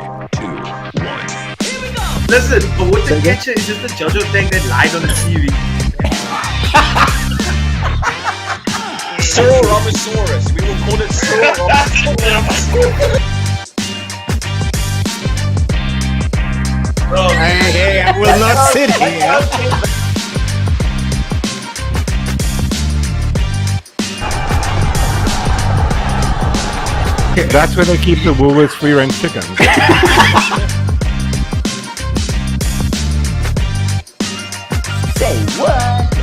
1. Listen, but what the picture is just the JoJo thing that lied on the TV. Saurolosaurus. We will call it Saurolosaurus. Hey, I will not sit here. That's where they keep the Woolworths free range chicken. Say what?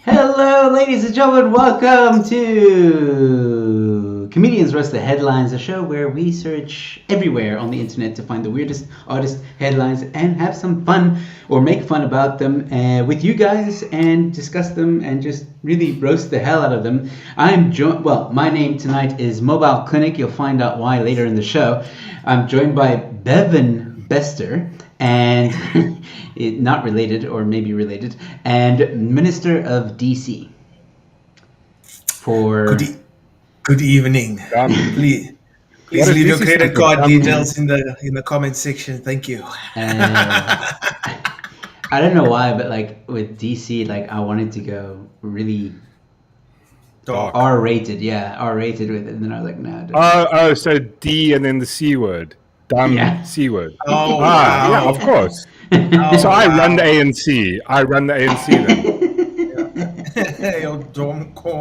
Hello, ladies and gentlemen. Welcome to Comedians Roast the Headlines, a show where we search everywhere on the internet to find the weirdest artist headlines and have some fun or make fun about them with you guys and discuss them and just really roast the hell out of them. I'm joined. Well, my name tonight is Mobile Clinic. You'll find out why later in the show. I'm joined by Bevan Bester and not related or maybe related, and Minister of DC. For Good evening. Please leave your credit card details in the comment section. Thank you. I don't know why, but like with DC, like I wanted to go really Dark. R-rated, R-rated with it, and then I was like, nah. Oh, so D and then the C word. Dumb Yeah. C word. Oh, wow. Yeah, of course. Oh, So I wow. run the ANC. I run the ANC then. Yo, donko.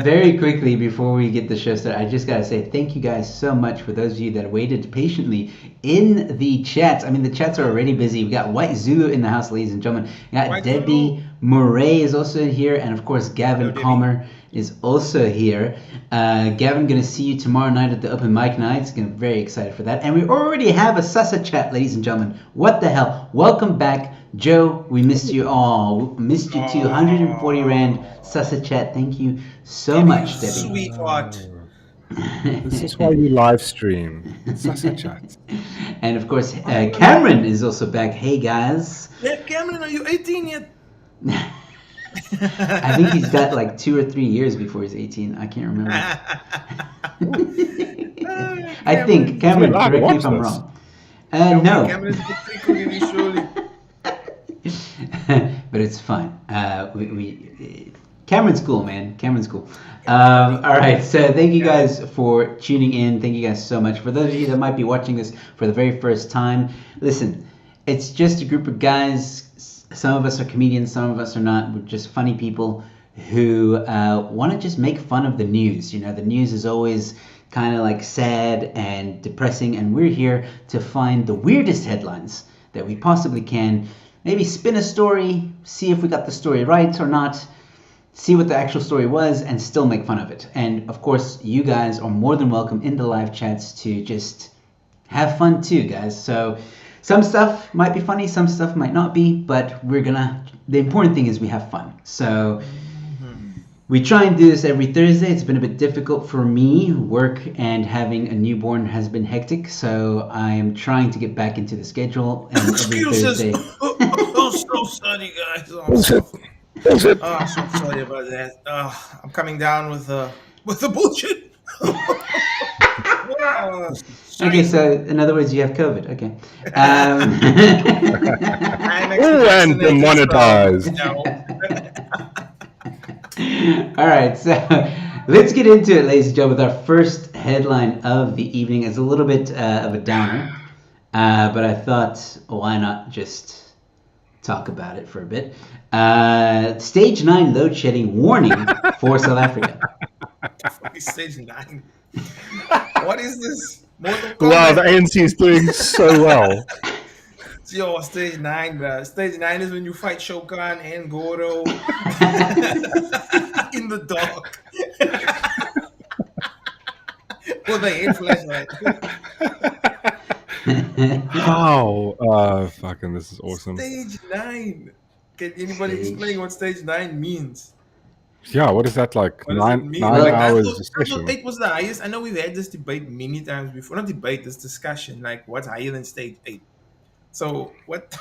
Very quickly before we get the show started, I just gotta say thank you guys so much for those of you that waited patiently in the chats. I mean, the chats are already busy. We got White Zulu in the house, ladies and gentlemen. We got White Debbie Murray is also here, and of course Gavin Hello, Debbie. Palmer is also here. Gavin, gonna see you tomorrow night at the open mic night. Gonna very excited for that. And we already have a Sasa chat, ladies and gentlemen. What the hell? Welcome back, Joe. We missed you all. Missed you too. 140 Rand Sasa chat. Thank you so much, Debbie. Sweetheart. This is why you live stream. Such a chat. And of course, Cameron is also back. Hey guys. Yeah, Cameron, are you 18 yet? I think he's got like 2 or 3 years before he's 18. I can't remember. I think Cameron. He's allowed to Correct me if watch I'm this. wrong. No, Cameron is a bit tricky, surely. but it's fine. Cameron's cool, man. Cameron's cool. All right, so thank you guys for tuning in. Thank you guys so much. For those of you that might be watching this for the very first time, listen, it's just a group of guys. Some of us are comedians, some of us are not. We're just funny people who want to just make fun of the news. You know, the news is always kind of like sad and depressing, and we're here to find the weirdest headlines that we possibly can. Maybe spin a story, see if we got the story right or not, see what the actual story was, and still make fun of it. And of course, you guys are more than welcome in the live chats to just have fun too, guys. So some stuff might be funny, some stuff might not be, but the important thing is we have fun. So we try and do this every Thursday. It's been a bit difficult for me. Work and having a newborn has been hectic, so I am trying to get back into the schedule. And every Excuses. Thursday. I'm so sorry, guys. I'm so sorry about that. I'm coming down with the bullshit. Okay, so in other words, you have COVID. Okay. I'm Ooh, and demonetized. All right, so let's get into it, ladies and gentlemen, with our first headline of the evening. It's a little bit of a downer, but I thought, why not just talk about it for a bit. Stage 9 load shedding warning for South Africa. Stage 9. What is this? Wow, the ANC is doing so well. Yo, stage 9, bro. Stage 9 is when you fight Shokan and Goro in the dark. With a head flashlight. How? Fucking, this is awesome. Stage 9. Can anybody explain what stage 9 means? Yeah, what is that like? What does it Nine mean? hours I a thought session. 8 was the highest. I know we've had this debate many times before. Not debate, this discussion. Like, what's higher than stage 8? So, what the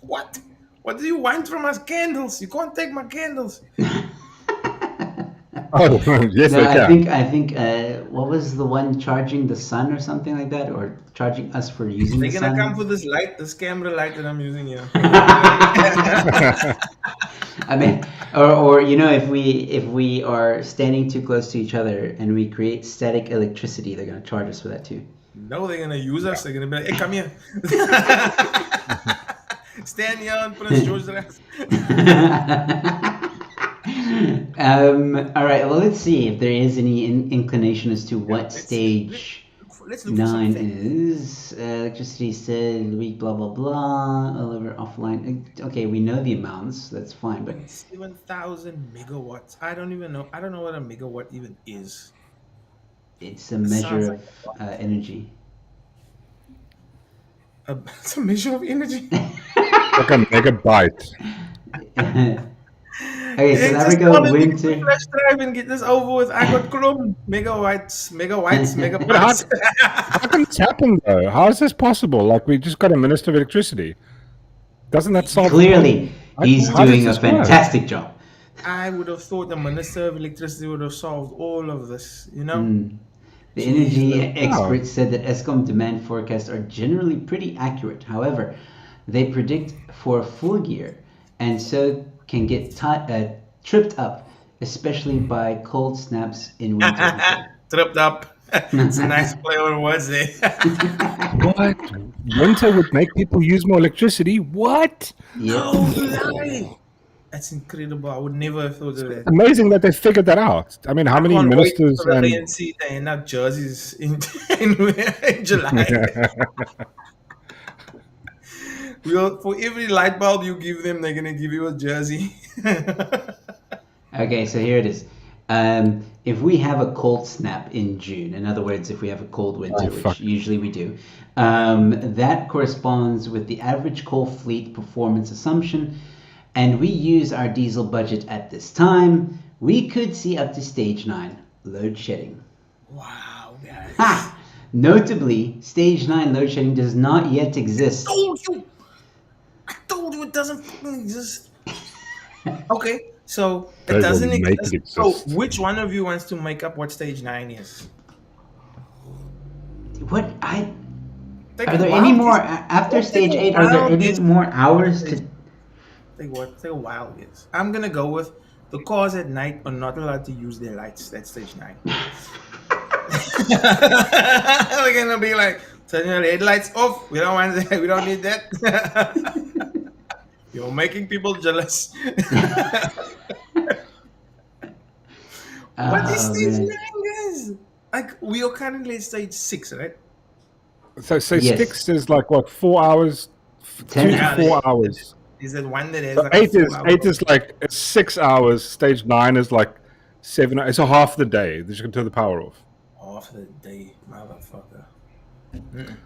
what? What do you want from us? Candles? You can't take my candles. Oh, yes, No, they can. I think what was the one charging the sun or something like that, or charging us for using the They're gonna come for sun? this light, this camera light that I'm using here. I mean, or if we are standing too close to each other and we create static electricity, they're gonna charge us for that too. No, they're gonna use us. They're gonna be like, "Hey, come here, stand here on Prince George Drive." All right. Well, let's see if there is any inclination as to what let's- stage Let's look for some 9 facts. is. Electricity said week, blah blah blah. Oliver offline. Okay, we know the amounts. That's fine, but 7,000 megawatts. I don't even know. I don't know what a megawatt even is. it's a It sounds measure like of energy. It's a measure of energy. Like a megabyte. Okay, Hey, South just Africa call it went the to. flash drive and get this over with. I got Chrome megawatts, But how, megabytes. how can this happen though? How is this possible? Like we just got a minister of electricity. Doesn't that solve the Clearly, problem? he's How does doing a this work? fantastic job. I would have thought the Minister of Electricity would have solved all of this, you know? The energy Jeez, experts said that ESCOM demand forecasts are generally pretty accurate. However, they predict for a full year and so can get tripped up, especially by cold snaps in winter. Tripped up. It's a nice play on words there. What? Winter would make people use more electricity? What? Yep. lie. That's incredible. I would never have thought of that. Amazing that they figured that out. I mean, how many Can't wait ministers for the and ANC to hand out jerseys in July. For every light bulb you give them, they're gonna give you a jersey. Okay, so here it is. If we have a cold snap in June, in other words, if we have a cold winter, which fuck. usually we do, that corresponds with the average coal fleet performance assumption, and we use our diesel budget at this time, we could see up to stage 9 load shedding. Wow, guys. Ha! Notably, stage 9 load shedding does not yet exist. I told you it doesn't fucking exist. Okay, so They it will doesn't make exist. it So exist. which one of you wants to make up what stage 9 is? What? Take Are a there wild any more guess. after Take a stage 8? Are there wild any guess. more hours to? Take a wild guess. I'm gonna go with the cars at night are not allowed to use their lights. That's stage 9. We're gonna be like, turn your headlights off. We don't want that. We don't need that. You're making people jealous. What is Oh, stage man. 9, guys? Like, we are currently at stage 6, right? so Yes. 6 is like what, 4 hours? 10 2 to hours. 4 hours. Is that one that has So like a 8 4 is like 6 hours. Stage 9 is like 7. It's a half the day that you can turn the power off. off the day, motherfucker.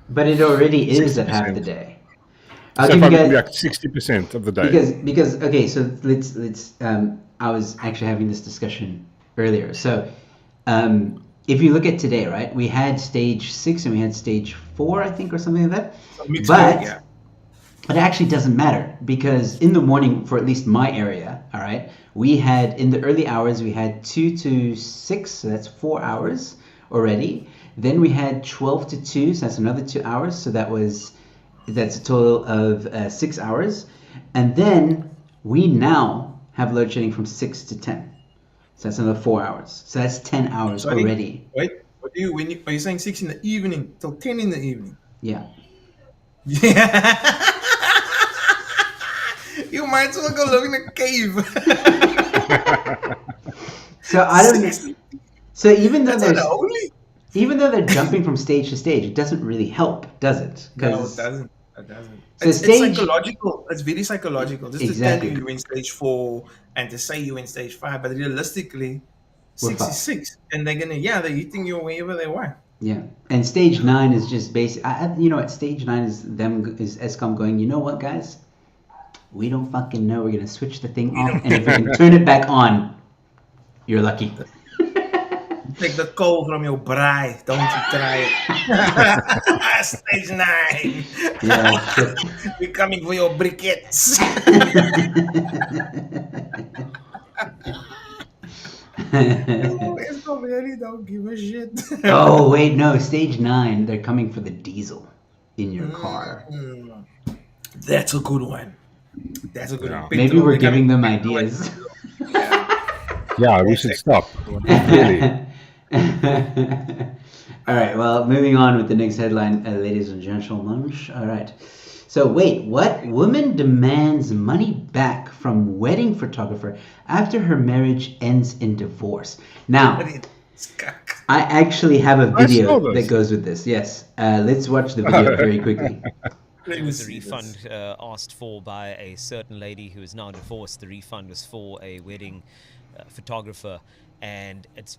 But it already is at half the 60%. day. I'll So give you probably guys like 60% of the day. because okay, so let's I was actually having this discussion earlier. So if you look at today, right, we had stage 6 and we had stage 4, I think, or something like that. Mixed But bag, yeah. it actually doesn't matter because in the morning, for at least my area, all right, we had in the early hours we had 2 to 6, so that's 4 hours already. Then we had 12 to 2, so that's another 2 hours. So that's a total of 6 hours. And then we now have load shedding from 6 to 10. So that's another 4 hours. So that's 10 hours Sorry? already. Wait, are you saying 6 in the evening till 10 in the evening? Yeah. Yeah. You might as well go live in a cave. So I don't. 60. So even though That's there's unholy. even though they're jumping from stage to stage, it doesn't really help, does it? No, it 'Cause- doesn't. It doesn't. So It's stage- psychological. It's very psychological. Just Exactly. to tell you you're in stage 4 and to say you're in stage 5, but realistically, We're 6 fucked. is 6. And they're they're hitting you wherever they want. Yeah, and stage 9 is just basic. You know what? Stage 9 is ESCOM going. You know what, guys? We don't fucking know. We're gonna switch the thing off, and if we can turn it back on, you're lucky. Take the coal from your braai. Don't you try it. Stage 9. Yeah. shit. We're coming for your briquettes. Eskom really don't give a shit. Oh wait, no, stage 9. They're coming for the diesel in your car. Mm, that's a good one. That's a good one. Maybe Petrol, we're they're giving coming them for petrol and ideas. diesel. Yeah. Yeah, we should stop. Really. All right, well, moving on with the next headline, ladies and gentlemen. All right. So, wait, what? Woman demands money back from wedding photographer after her marriage ends in divorce. Now, I actually have a I saw video this. that goes with this. Yes. Let's watch the video very quickly. Let There me was a see this. refund asked for by a certain lady who is now divorced. The refund was for a wedding photographer, and it's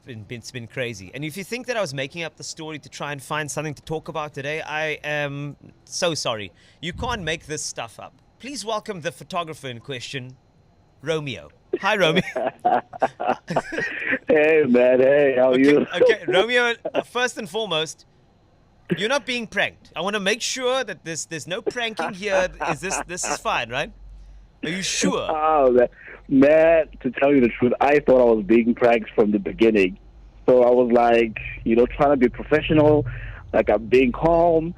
been crazy. And if you think that I was making up the story to try and find something to talk about today, I am so sorry. You can't make this stuff up. Please welcome the photographer in question, Romeo. Hi, Romeo. Hey, man. Hey, how are you? Okay, Romeo. First and foremost, you're not being pranked. I want to make sure that there's no pranking here. This is fine, right? Are you sure? Oh, man, to tell you the truth, I thought I was being pranked from the beginning. So I was like, trying to be professional, like I'm being calm.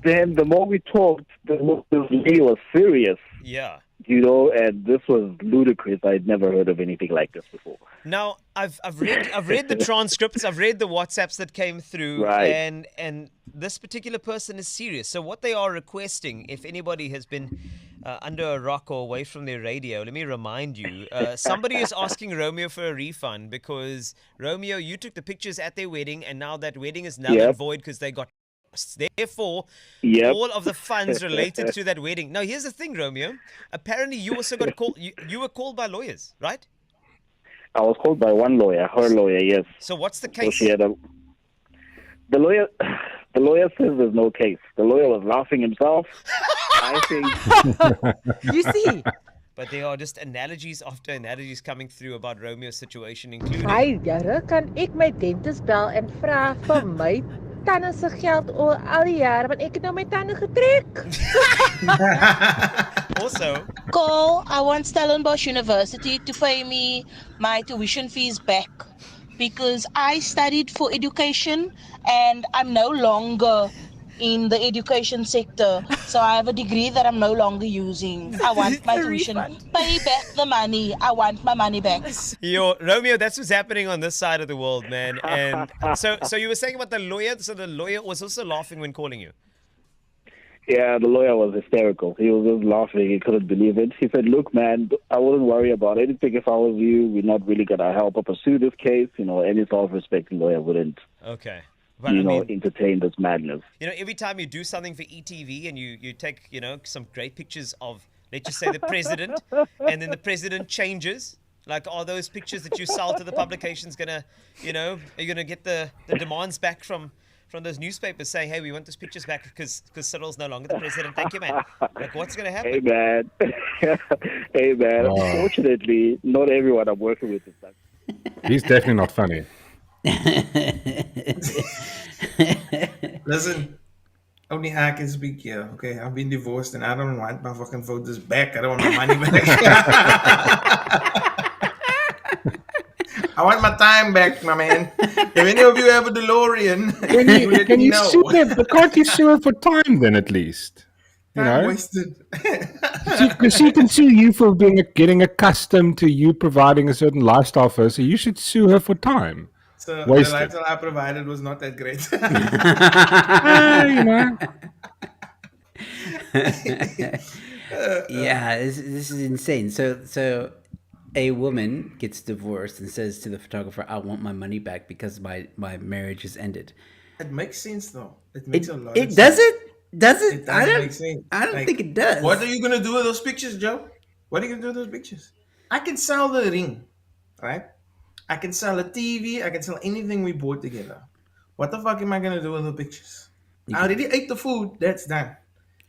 Then the more we talked, the more this lady was serious, Yeah. and this was ludicrous. I'd never heard of anything like this before. Now I've read the transcripts, I've read the WhatsApps that came through, Right. and this particular person is serious. So what they are requesting, if anybody has been under a rock or away from their radio, let me remind you, somebody is asking Romeo for a refund because Romeo, you took the pictures at their wedding, and now that wedding is null and Yep. void because they got. Therefore, Yep. all of the funds related to that wedding. Now, here's the thing, Romeo. Apparently, you also got called. You were called by lawyers, right? I was called by one lawyer, her lawyer, yes. So what's the So case? she had the lawyer says there's no case. The lawyer was laughing himself. I think You see, But there are just analogies after analogies coming through about Romeo's situation, including. hy jare kan ek my dentist bel en vra vir my tande se geld al die jare want ek het nou my tande getrek. Also, Call, I want Stellenbosch University to pay me my tuition fees back because I studied for education and I'm no longer in the education sector. So I have a degree that I'm no longer using. I want my A tuition. refund. Pay back the money. I want my money back. Romeo, that's what's happening on this side of the world, man. And so you were saying about the lawyer. So the lawyer was also laughing when calling you. Yeah, the lawyer was hysterical. He was just laughing. He couldn't believe it. He said, look, man, I wouldn't worry about anything if I was you. We're not really going to help or pursue this case. Any self-respecting lawyer wouldn't, Okay. But I mean, entertain this madness. every time you do something for ETV and you take, some great pictures of, let's just say, the president, and then the president changes. Like, are those pictures that you sell to the publications gonna, are you gonna get the demands back from those newspapers saying, hey, we want those pictures back because Cyril's no longer the president? Thank you, man. Like, what's gonna happen? Hey, man. Hey, man. Oh. Unfortunately, not everyone I'm working with is that. He's definitely not funny. Listen, only I can speak here. Okay, I've been divorced and I don't want my fucking photos back. I don't want my money back. I want my time back, my man. If any of you have a DeLorean, you let Can me you know. sue her? But can't you sue her for time then at least? Time wasted. Because she can sue you for getting accustomed to you providing a certain lifestyle for her, so you should sue her for time. So the Wasted. lifestyle I provided was not that great. Yeah, this is insane. So a woman gets divorced and says to the photographer, I want my money back because my marriage has ended. It makes sense though. It makes a lot of It sense. does it? Does it? It does make sense. I don't Like, think it does. What are you gonna do with those pictures, Joe? What are you gonna do with those pictures? I can sell the ring, right? I can sell a TV. I can sell anything we bought together. What the fuck am I gonna do with the pictures? I already ate the food. That's done.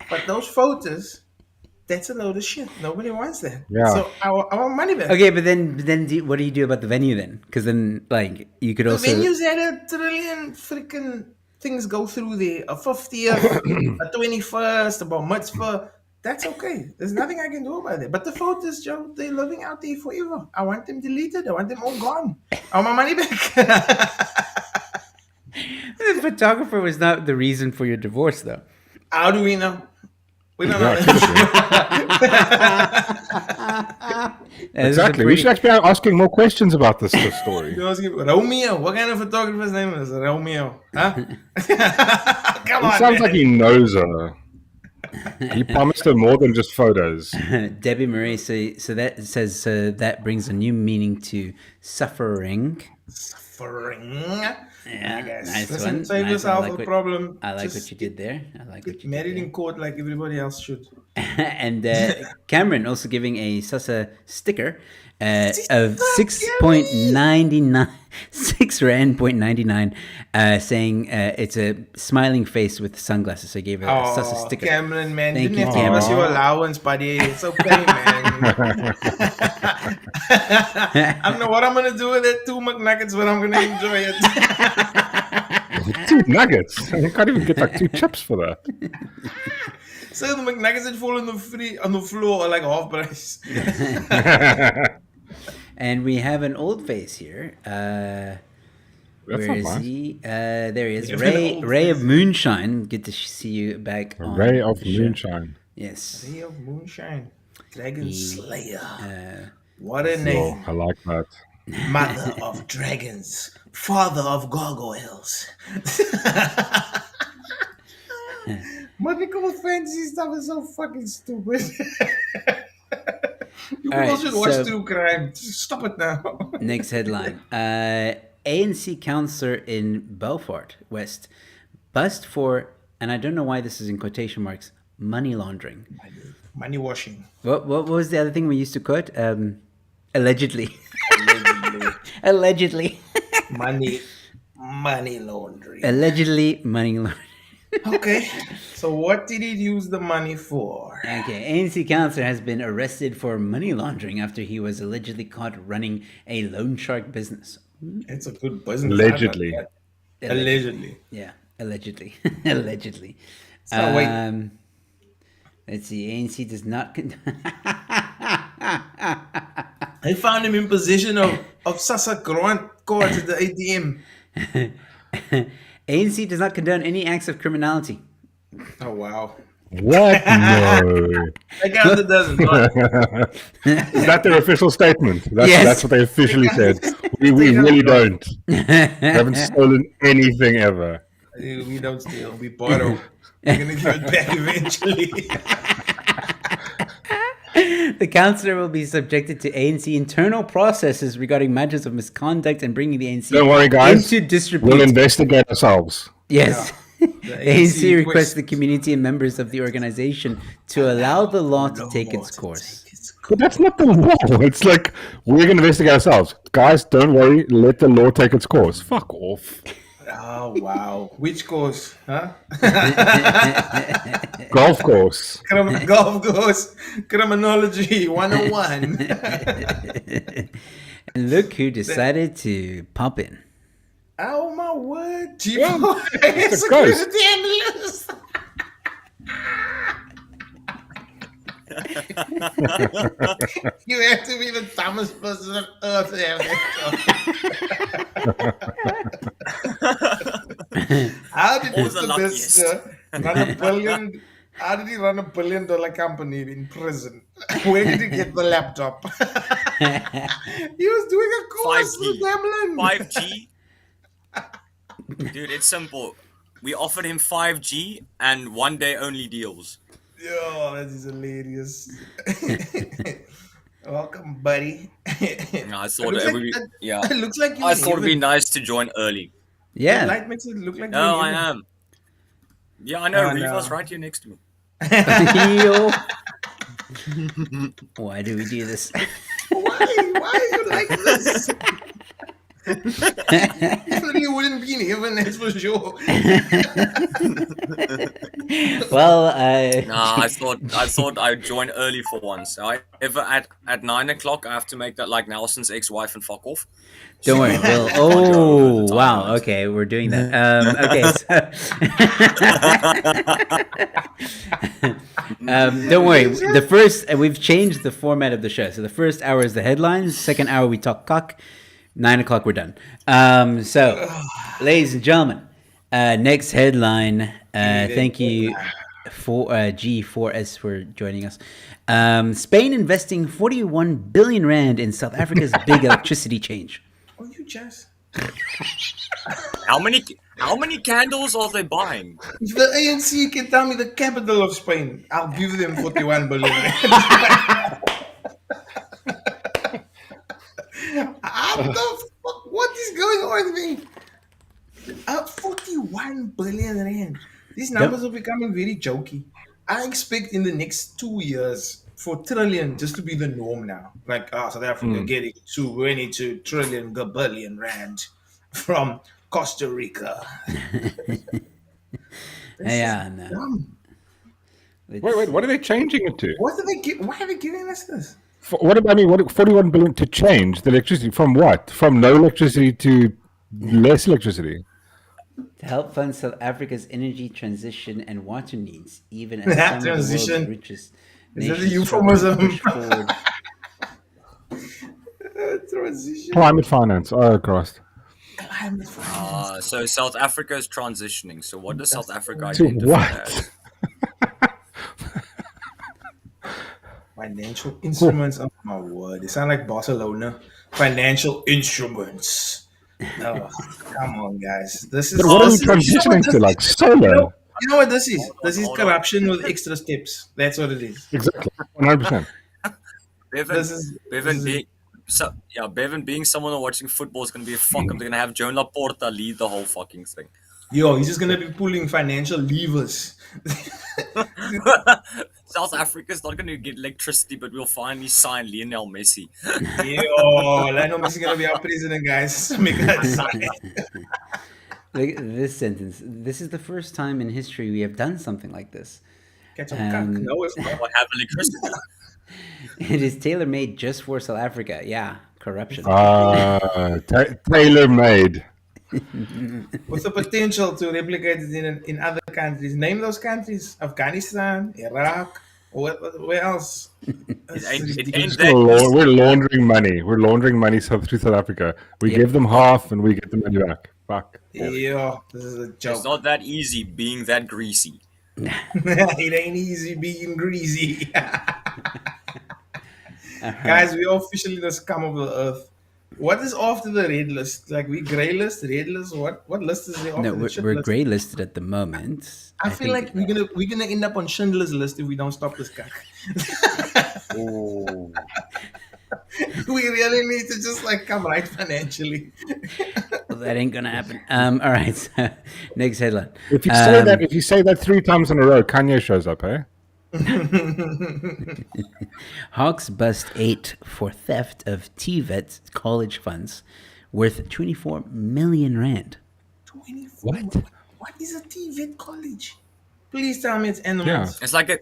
But those photos, that's a load of shit. Nobody wants that. Yeah. So I want money back. Okay, but then what do you do about the venue then? Because then, like, you could The also. venues had a trillion freaking things go through there. A 50th, a 21st, a bar mitzvah. That's okay. There's nothing I can do about it. But the photos, Joe, they're living out there forever. I want them deleted. I want them all gone. I want my money back. The photographer was not the reason for your divorce, though. How do we know? We don't Yeah, know. exactly. We should actually be asking more questions about this story. You ask him, Romeo. What kind of photographer's name is Romeo? Huh? Come It on, sounds man. like he knows her. He promised her more than just photos. Debbie Marie, so that says that brings a new meaning to suffering. Suffering. Yeah, Yes. nice Listen, one. save Nice yourself one. a problem. I like Just what you did there. I like what Get you married did in court like everybody else should. there. And Cameron also giving a Sasa sticker of 6.99, 6 rand point 99, saying it's a smiling face with sunglasses. So I gave a Sasa Oh, sticker. Cameron, man. Thank Didn't you, have to give us your Cameron. allowance, buddy. It's okay, man. I don't know what I'm going to do with it. 2 McNuggets, but I'm going to enjoy it. 2 nuggets. You can't even get like 2 chips for that. So the McNuggets that fall on the floor are like half price. And we have an old face here. Where not is nice. he? There he is. We have Ray, an old Ray of face. Moonshine. Good to see you back A on ray of the show. moonshine. Yes. Ray of Moonshine. Dragon Slayer. Uh, What a Oh, name. I like that. Mother of dragons. Father of gargoyles. Mythical fantasy stuff is so fucking stupid. You All people right, should watch so- True Crime. Just stop it now. Next headline. ANC councillor in Belfort West bust for, and I don't know why this is in quotation marks, money laundering. Money washing. What was the other thing we used to quote? Allegedly. Allegedly. Allegedly. money laundering. Allegedly money laundering. Okay. So what did he use the money for? Okay, ANC councillor has been arrested for money laundering after he was allegedly caught running a loan shark business. It's a good business. Allegedly. Allegedly. Yeah, allegedly. Allegedly. So wait. Let's see. ANC does not. I found him in possession of Sasa grant cards at the ATM. ANC does not condone any acts of criminality. Oh wow. What? No. I counted doesn't. Is that their official statement? Yes. That's what they officially said. We really don't. We haven't stolen anything ever. We don't steal. We borrow. We're gonna give it back eventually. The councillor will be subjected to ANC internal processes regarding matters of misconduct and bringing the ANC Don't worry, guys. into disrepute. We'll investigate ourselves. Yes. The The ANC requests requests the community and members of the organization to allow the law to take its course. But that's not the law. It's like, we're going to investigate ourselves. Guys, don't worry. Let the law take its course. Fuck off. Oh wow. Which course? Huh? Golf course. Golf course. Criminology 101. And look who decided to pop in. Oh my word. Yeah, It's a ghost. security analyst. You have to be the dumbest person on earth to have that job. How did Always the Mr. luckiest. Bister run a billion? How did he run $1 billion company in prison? Where did he get the laptop? He was doing a course 5G. with Demlin. 5G. Dude, it's simple. We offered him 5G and 1 day only deals. Yo, that is hilarious. Welcome, buddy. No, I thought looks it like- would be, yeah. It looks like you. I thought it'd be nice to join early. The Yeah. light makes it look like. No, you're I in am. Yeah, I know. Oh, Riva's no. right here next to me. Yo. Why do we do this? Why? Why are you like this? You wouldn't be in heaven, that's for sure. Well, Nah, I thought I'd join early for once. If at 9 o'clock I have to make that like Nelson's ex-wife and fuck off. don't worry. Well, oh, wow. wow. Okay, we're doing that. Okay. Don't worry. The first we've changed the format of the show. So the first hour is the headlines. Second hour we talk cock. 9 o'clock we're done. So, ladies and gentlemen, next headline. Thank you for G4S for joining us. Spain investing 41 billion rand in South Africa's big electricity change. Oh, you just. How many candles are they buying? If the ANC can tell me the capital of Spain, I'll give them 41 billion. How the fuck? What is going on with me? 41 billion rand. These numbers are becoming very jokey. I expect in the next 2 years for trillion just to be the norm now. Like, South Africa getting 22 trillion billion rand from Costa Rica. Yeah, no. Wait, what are they changing it to? Why are they giving us this? What about 41 billion to change the electricity from what? From no electricity to less electricity? To help fund South Africa's energy transition and water needs, even as some of the world's richest nations Is that a euphemism? push forward. Transition. Climate finance. Oh, Christ. Climate finance. So South Africa is transitioning. So what does South Africa To identify what? as? Financial instruments. Oh my word! They sound like Barcelona. Financial instruments. Oh, come on, guys. This is. But what are we transitioning to? Like solar? You know what this is? This is corruption with extra steps. That's what it is. Exactly. 100%. Bevan being someone who's watching football is going to be a fuck up. They're going to have Joan Laporta lead the whole fucking thing. Yo, he's just going to be pulling financial levers. South Africa's not going to get electricity, but we'll finally sign Lionel Messi. Yo, Lionel Messi going to be our president, guys. Make that sign. Look at this sentence. This is the first time in history we have done something like this. Catch a cock. No, it's not. We'll have electricity. It is tailor-made just for South Africa. Yeah, corruption. Tailor-made. With the potential to replicate it in other countries. Name those countries: Afghanistan, Iraq. Where else? We're laundering money. We're laundering money through South Africa. We give them half and we get the money back. Fuck. Yeah, this is a joke. It's not that easy being that greasy. It ain't easy being greasy. Guys, we are officially the scum of the earth. What is after the red list? Like we grey list, red list. What list is there after No, the we're list? grey listed at the moment. I feel like we're gonna end up on Schindler's List if we don't stop this guy. Oh. We really need to just come right financially. Well, that ain't gonna happen. All right. So, next headline. If you say that 3 times in a row, Kanye shows up, eh? Hawks bust 8 for theft of TVET college funds worth 24 million rand. 24. What is a TVET college? Please tell me it's animals. Yeah.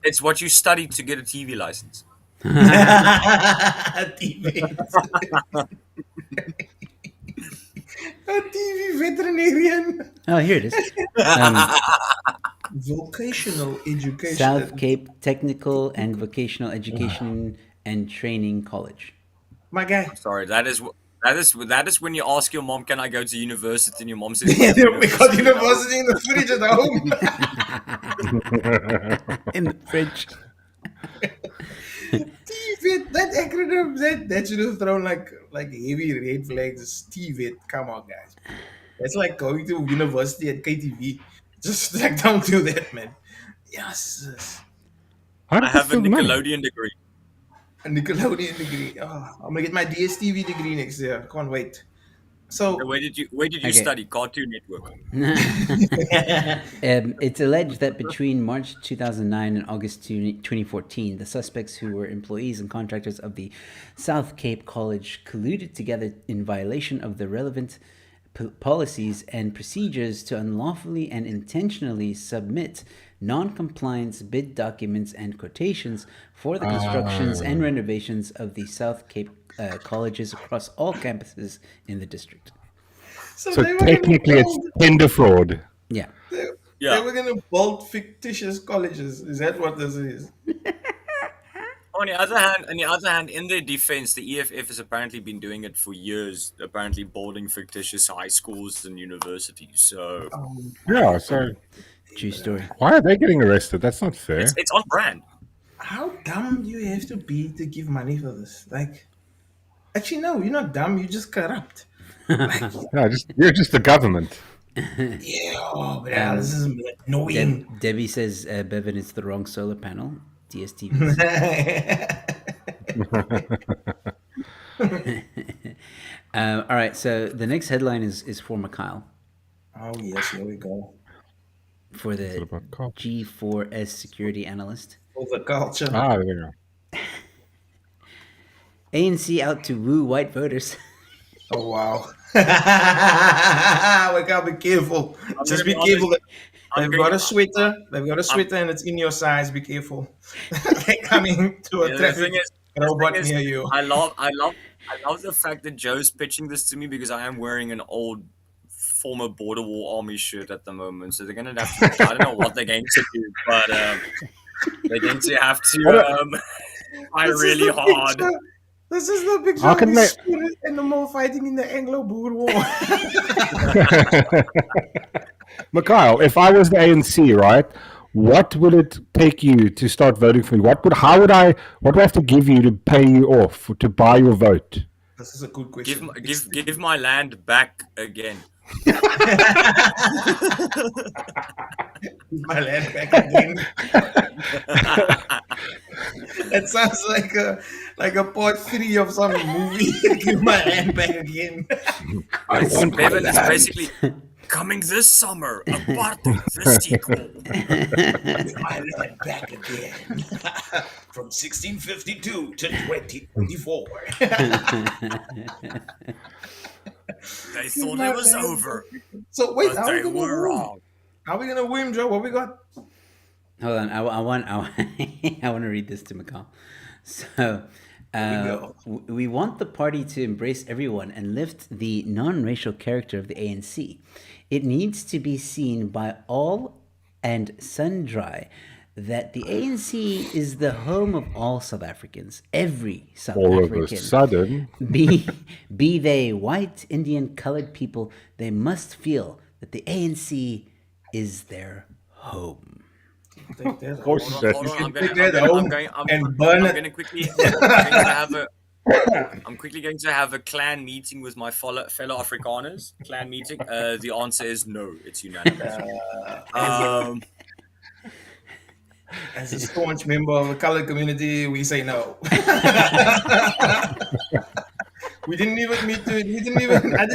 It's what you study to get a TV license. TVET. A TV veterinarian. Oh, here it is. Vocational education. South Cape Technical and Vocational Education and Training College. My guy. Sorry, that is when you ask your mom, "Can I go to university?" and your mom says, "We got university in the fridge at home." In the fridge. TVET, that acronym, that should have thrown like heavy red flags. TVET, come on, guys. That's like going to university at KTV. Just don't do that, man. Yes. I have a Nickelodeon degree. A Nickelodeon degree. Oh, I'm gonna get my DSTV degree next year. Can't wait. So where did you study? Cartoon Network. It's alleged that between March 2009 and August 2014, the suspects, who were employees and contractors of the South Cape College, colluded together in violation of the relevant policies and procedures to unlawfully and intentionally submit non-compliance bid documents and quotations for the constructions and renovations of the South Cape colleges across all campuses in the district. So So they were gonna technically, it's build, tender fraud. Yeah. they, Yeah. they were gonna build fictitious colleges. Is that what this is? On the other hand, in their defense, the EFF has apparently been doing it for years. Apparently, building fictitious high schools and universities. So Yeah. So True story. why are they getting arrested? That's not fair. it's on brand. How dumb do you have to be to give money for this? Like, actually, no, you're not dumb. You're just corrupt. No, you're just the government. Yeah, oh, bro, this is annoying. Debbie says, Bevan, it's the wrong solar panel. DSTV. All right, so the next headline is for Mikhail Oh yes, here we go. for the about cops? G4S security analyst. For the culture. Ah, there we go. ANC out to woo white voters. Oh wow. We gotta be careful. Just be gonna be careful. honest, They've got a sweater. They've got a sweater, and it's in your size. Be careful. They're coming to a Yeah, the traffic thing is- robot thing is, near you. I love the fact that Joe's pitching this to me because I am wearing an old former border war army shirt at the moment. So they're gonna have to. I don't know what they're going to do, but they're going to have to try This is really the hard. picture- This is the picture How of can the they- spirit animal fighting in the Anglo-Boer War. Mikhail, if I was the ANC, right, what would it take you to start voting for me? What do I have to give you to pay you off to buy your vote? This is a good question. Give my land back again. My land back again. That sounds like a part 3 of some movie. Give my land back again. I want my Bevan is land. basically coming this summer. Apartheid the sequel. Give my land back again. From 1652 to 2024. They thought it was over, So wait, but how are we they gonna were win? wrong. How are we gonna win, Joe? What we got? Hold on, I want to read this to Mikhail. So, go. we want the party to embrace everyone and lift the non-racial character of the ANC. It needs to be seen by all and sundry that the ANC is the home of all South Africans, every South All of African. a sudden, Be they white, Indian, colored people, they must feel that the ANC is their home. Take that. of course, Hold that- on, I'm Take going that home and burn it. to quickly. I'm quickly going to have a clan meeting with my fellow Afrikaners. Clan meeting. The answer is no. It's unanimous. As a staunch member of the colored community, we say no. I didn't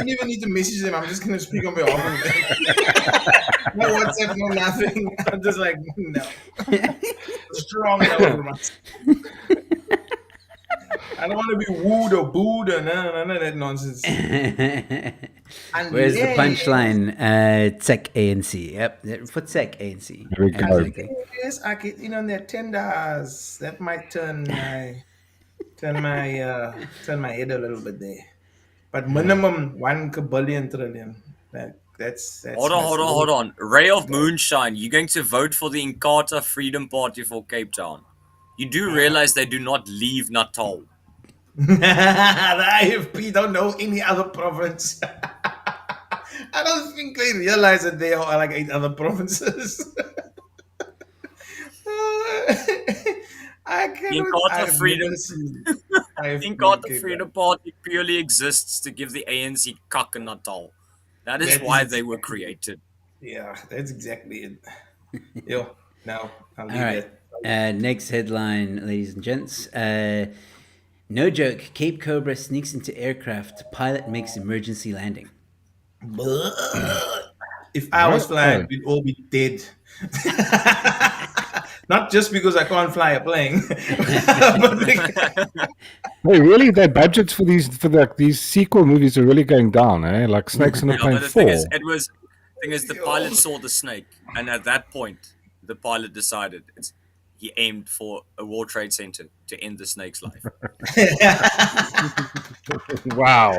even need to message them. I'm just gonna speak on behalf of them. No WhatsApp, no nothing. I'm just like, no. Strong no from us. I don't want to be wooed or booed or none of that nonsense. Where's the Unless- punchline? Tsek ANC. Yep. Put Tsek ANC. There we go. Absolutely. Yes, I get in on their tenders. That might turn my head a little bit there. But minimum 1 billion trillion. That's Hold on. Ray of Moonshine, you're going to vote for the Inkatha Freedom Party for Cape Town. You do realize they do not leave Natal. The IFP don't know any other province. I don't think they realize that there are like 8 other provinces. I Inkatha Freedom Inkatha Freedom Party purely exists to give the ANC cock in Natal. That is That why is- they were created. Yeah, that's exactly it. Yo, no, I'll leave All right. Next headline, ladies and gents. No joke. Cape Cobra sneaks into aircraft. Pilot makes emergency landing. it. If I was flying, we'd all be dead. Not just because I can't fly a plane, but Hey, really? Their budgets for these sequel movies are really going down, eh? Like Snakes on a Yeah, Plane but the 4. thing is, the pilot saw the snake, and at that point, the pilot decided, he aimed for a World Trade Center to end the snake's life. Wow.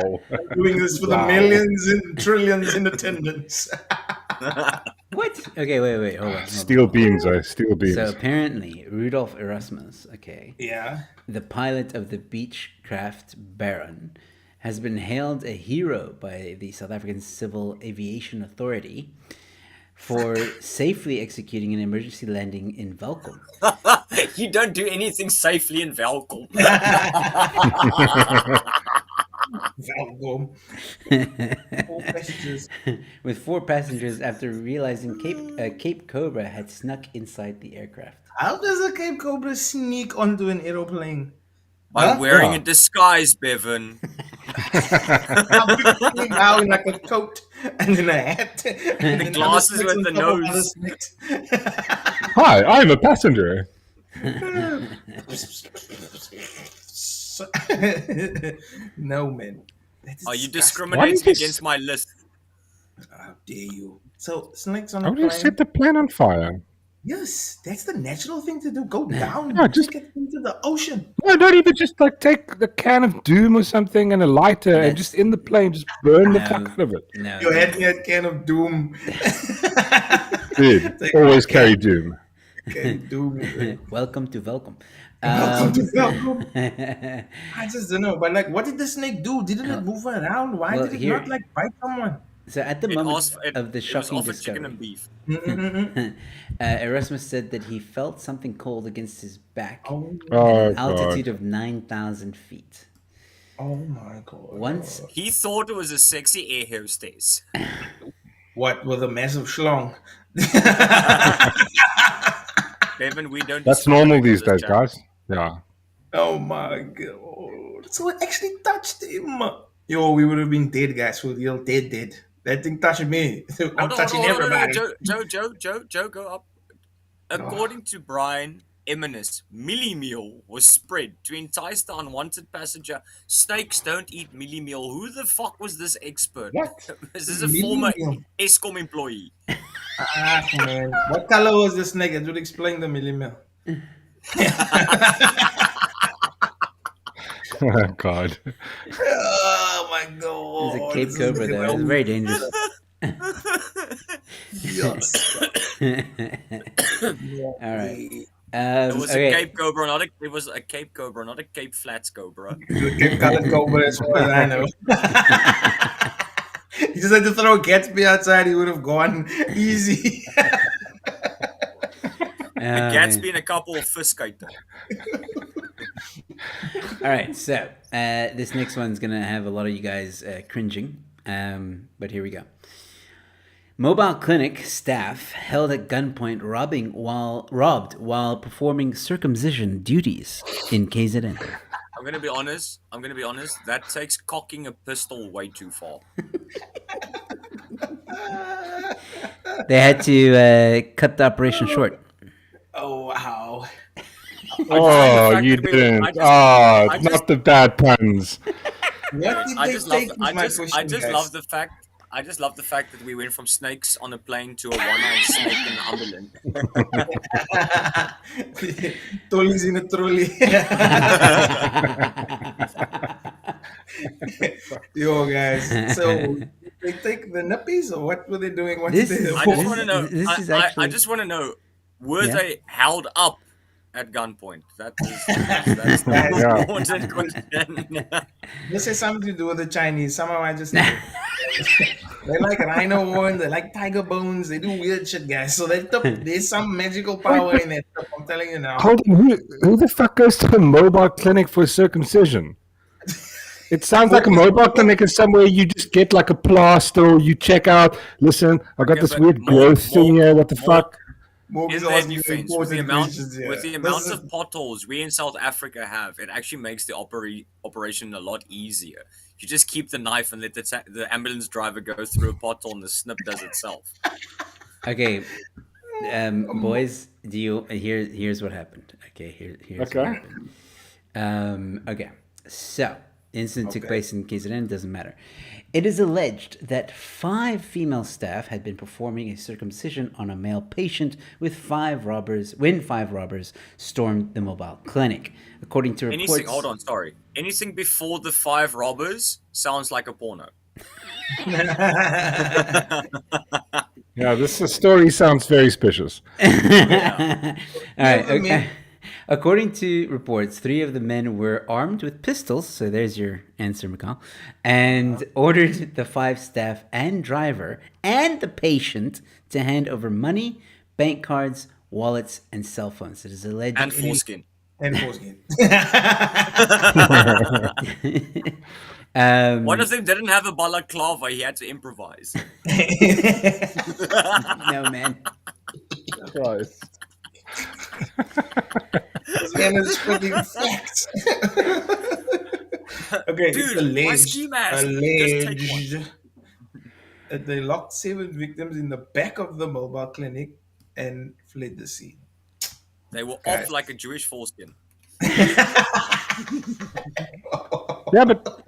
Doing this for the Wow. millions and trillions in attendance. What? Okay, wait, hold on. Steel beams, steel beams. So apparently, Rudolf Erasmus, okay, Yeah. the pilot of the Beechcraft Baron, has been hailed a hero by the South African Civil Aviation Authority for safely executing an emergency landing in Welkom. You don't do anything safely in Welkom. Welkom. With 4 passengers after realizing Cape Cobra had snuck inside the aircraft. How does a Cape Cobra sneak onto an aeroplane? By wearing a disguise, Bevan. I'm picturing now in like a coat and in a hat. And The glasses with the nose. Hi, I'm a passenger. No, man. Are you Why discriminating is this- against my list? How dare you? So, snakes on a How do you plane? set the plane on fire? Yes, that's the natural thing to do. Go down. Yeah, just just- get into the ocean. No, don't even just like take the can of doom or something and a lighter and just in the plane, just burn the fuck out of it. No. You had me at can of doom. Dude, Take always a carry doom. Can of doom. Welcome to Welkom. Welcome to Welkom. I just don't know. But like, what did the snake do? Didn't it move around? Why Well, did it here- not like bite someone? So at the It moment asked- it- of the it was shocking offered chicken and discovery, beef. Erasmus said that he felt something cold against his back Oh, at Oh, an God. altitude of 9,000 feet. oh my god. Once He thought it was a sexy air hostess. What with a massive schlong? Bevan, we don't. That's normal discriminate these on this days, channel. guys. Yeah. Oh my god. So it actually touched him. Yo, we would have been dead, guys. We were dead. That thing touched me. I'm Hold on, touching hold on, everybody. Joe, go up. According to Brian Eminis, Millie Meal was spread to entice the unwanted passenger. Snakes don't eat Millie Meal. Who the fuck was this expert? What? Is this a Millie former meal? ESCOM employee? Ah, man. What color was the snake? It would explain the millimil. Oh, God. Oh my god. there's a Cape This is Cobra there. It's very dangerous. Yes. All right. It was okay. a Cape Cobra, not a. It was a Cape Cobra, not a Cape Flats Cobra. Cape Colored Cobra as far as I know. He just had to throw Gatsby outside, he would have gone easy. Gatsby and a couple of Fiskater. All right, so this next one's gonna have a lot of you guys cringing, but here we go. Mobile clinic staff held at gunpoint robbed while performing circumcision duties in KZN. I'm gonna be honest. That takes cocking a pistol way too far. They had to cut the operation short. Oh wow. Oh, you didn't. Not the bad puns. What did I they just take? love. is my question, I just guys. love the fact. I just love the fact that we went from snakes on a plane to a one-eyed snake in an ambulance. Trolleys in a trolley. Yo, guys. So they take the nippies, or what were they doing? What This did they is- I do? just want to know. This is I actually- just want to know. Were Yeah. they held up at gunpoint? That's the most Yeah. important question. This has something to do with the Chinese. Somehow I just they like rhino horn, they like tiger bones, they do weird shit, guys. So there's some magical power in it. I'm telling you now. Hold on, who the fuck goes to a mobile clinic for circumcision? It sounds like a mobile clinic is somewhere you just get like a plaster or you check out. Listen, I got Okay, this but weird growth thing here. What the fuck? Morgan's In their asking defense, with the important amount, questions here. with the This amount is- of potholes we in South Africa have, it actually makes the operation a lot easier. You just keep the knife and let the ambulance driver go through a pothole, and the snip does itself. Okay, boys, do you here's what happened. Okay, here's Okay. what happened. Okay, so incident took Okay. place in KZN. Doesn't matter. It is alleged that 5 female staff had been performing a circumcision on a male patient when 5 robbers stormed the mobile clinic. According to reports... Hold on, sorry. Anything before the 5 robbers sounds like a porno. Yeah, this story sounds very suspicious. All right. Okay. According to reports, 3 of the men were armed with pistols, so there's your answer, Mikhail, and ordered the 5 staff and driver and the patient to hand over money, bank cards, wallets, and cell phones. It is alleged... And foreskin. And foreskin. One of them didn't have a balaclava, he had to improvise. No, man. Christ. This man is fucking facts. Okay, Dude, it's alleged, my ski mask. Just take one. that they locked 7 victims in the back of the mobile clinic and fled the scene. They were off like a Jewish foreskin. Yeah, but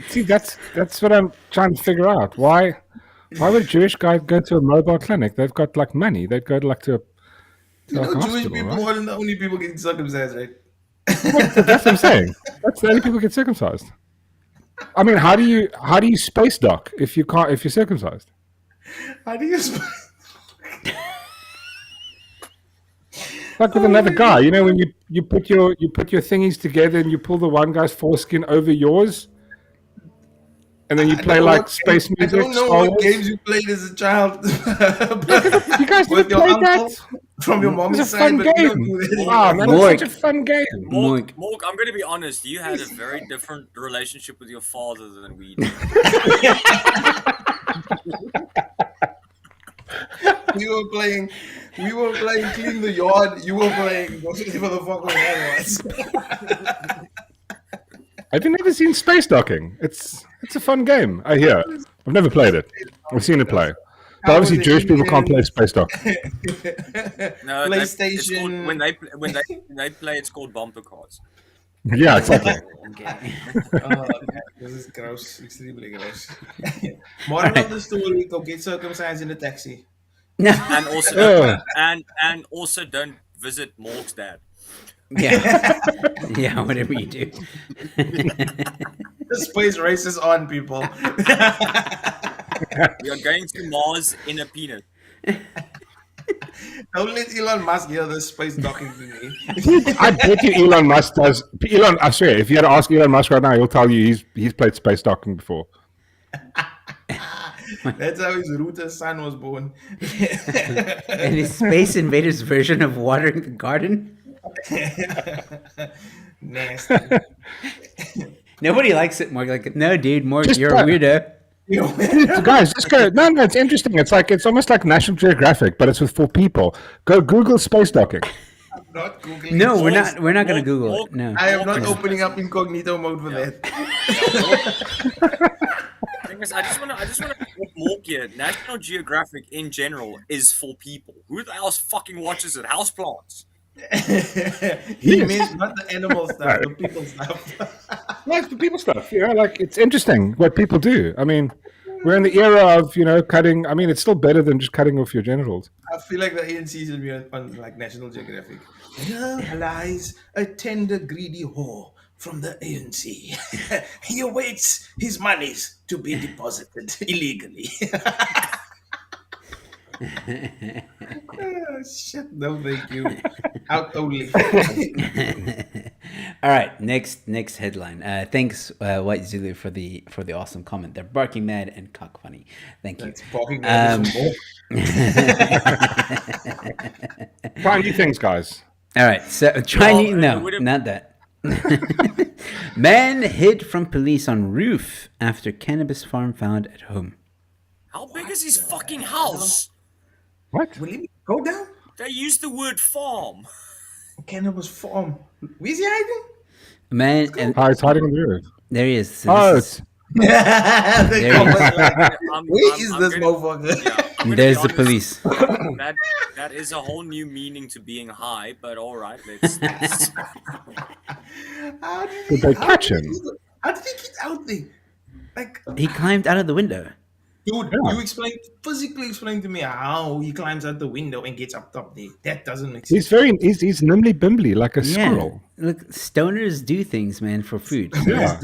see, that's what I'm trying to figure out. Why would a Jewish guy go to a mobile clinic? They've got like money. They'd go to like to a Jewish hospital, people right? are the only people getting circumcised, right? That's what I'm saying. That's the only people get circumcised. I mean, how do you space dock if you're circumcised? How do you? Like with another guy, you know, when you put your thingies together and you pull the one guy's foreskin over yours, and then you play like space music. I don't know what games you played as a child. You guys with never your played uncle that? from your mommy's It's a side, fun but you game. don't do it anymore. Wow, man, it's such a fun game. Morg, I'm going to be honest. You had a very different relationship with your father than we did. We were playing clean the yard. You were playing whatever the fuck that was. Have you never seen space docking? It's a fun game. I hear. I've never played it. I've seen it play. But obviously, Jewish people can't play space dock. No, PlayStation. when they play, it's called bumper cars. Yeah, exactly. Oh, this is gross. Extremely gross. Moral of the story: go get circumcised in a taxi. And also, and also don't visit Morg's dad. Yeah. Yeah, whatever you do. The space race is on, people. We are going to Mars in a peanut. Don't let Elon Musk hear this space docking thingy. I bet you Elon Musk does. Elon, I swear, if you had to ask Elon Musk right now, he'll tell you he's played space docking before. That's how his router's son was born. And his Space Invaders version of watering the garden? Nasty. Nobody likes it, Morg. Like, no, dude, Morg, Just you're a weirdo. Guys, just go. No, it's interesting. It's almost like National Geographic, but it's for people. Go Google space docking. I'm not Googling. No, we're not going to Google it. No. I am not opening up incognito mode for that. I just want to put Morg here. National Geographic in general is for people. Who the else fucking watches it? Houseplants. He means not the animal stuff, the people stuff. Yeah, it's the people stuff. You know, like it's interesting what people do. I mean, we're in the era of cutting. I mean, it's still better than just cutting off your genitals. I feel like the ANC should be on like National Geographic. Here lies a tender, greedy whore from the ANC. He awaits his monies to be deposited illegally. Oh, shit, no thank you. Out only. All right, next headline. Thanks, White Zulu, for the awesome comment. They're barking mad and cock funny. Thank you. That's barking mad Try new things, guys. All right, so not that. Man hid from police on roof after cannabis farm found at home. How big is his fucking house? What? Will he go down? They use the word farm. Cannabis farm. Where's he hiding? Man, and He's hiding on the roof. there he is. So Where is this gonna- motherfucker? Yeah, I'm gonna there's be the honest, police. That is a whole new meaning to being high, but all right, let's How Did they catch him? How did he get out there? Like, He climbed out of the window. dude, you physically explain to me how he climbs out the window and gets up top there. That doesn't make sense. He's nimbly bimbly like a squirrel. Look, stoners do things, man, for food. Yeah.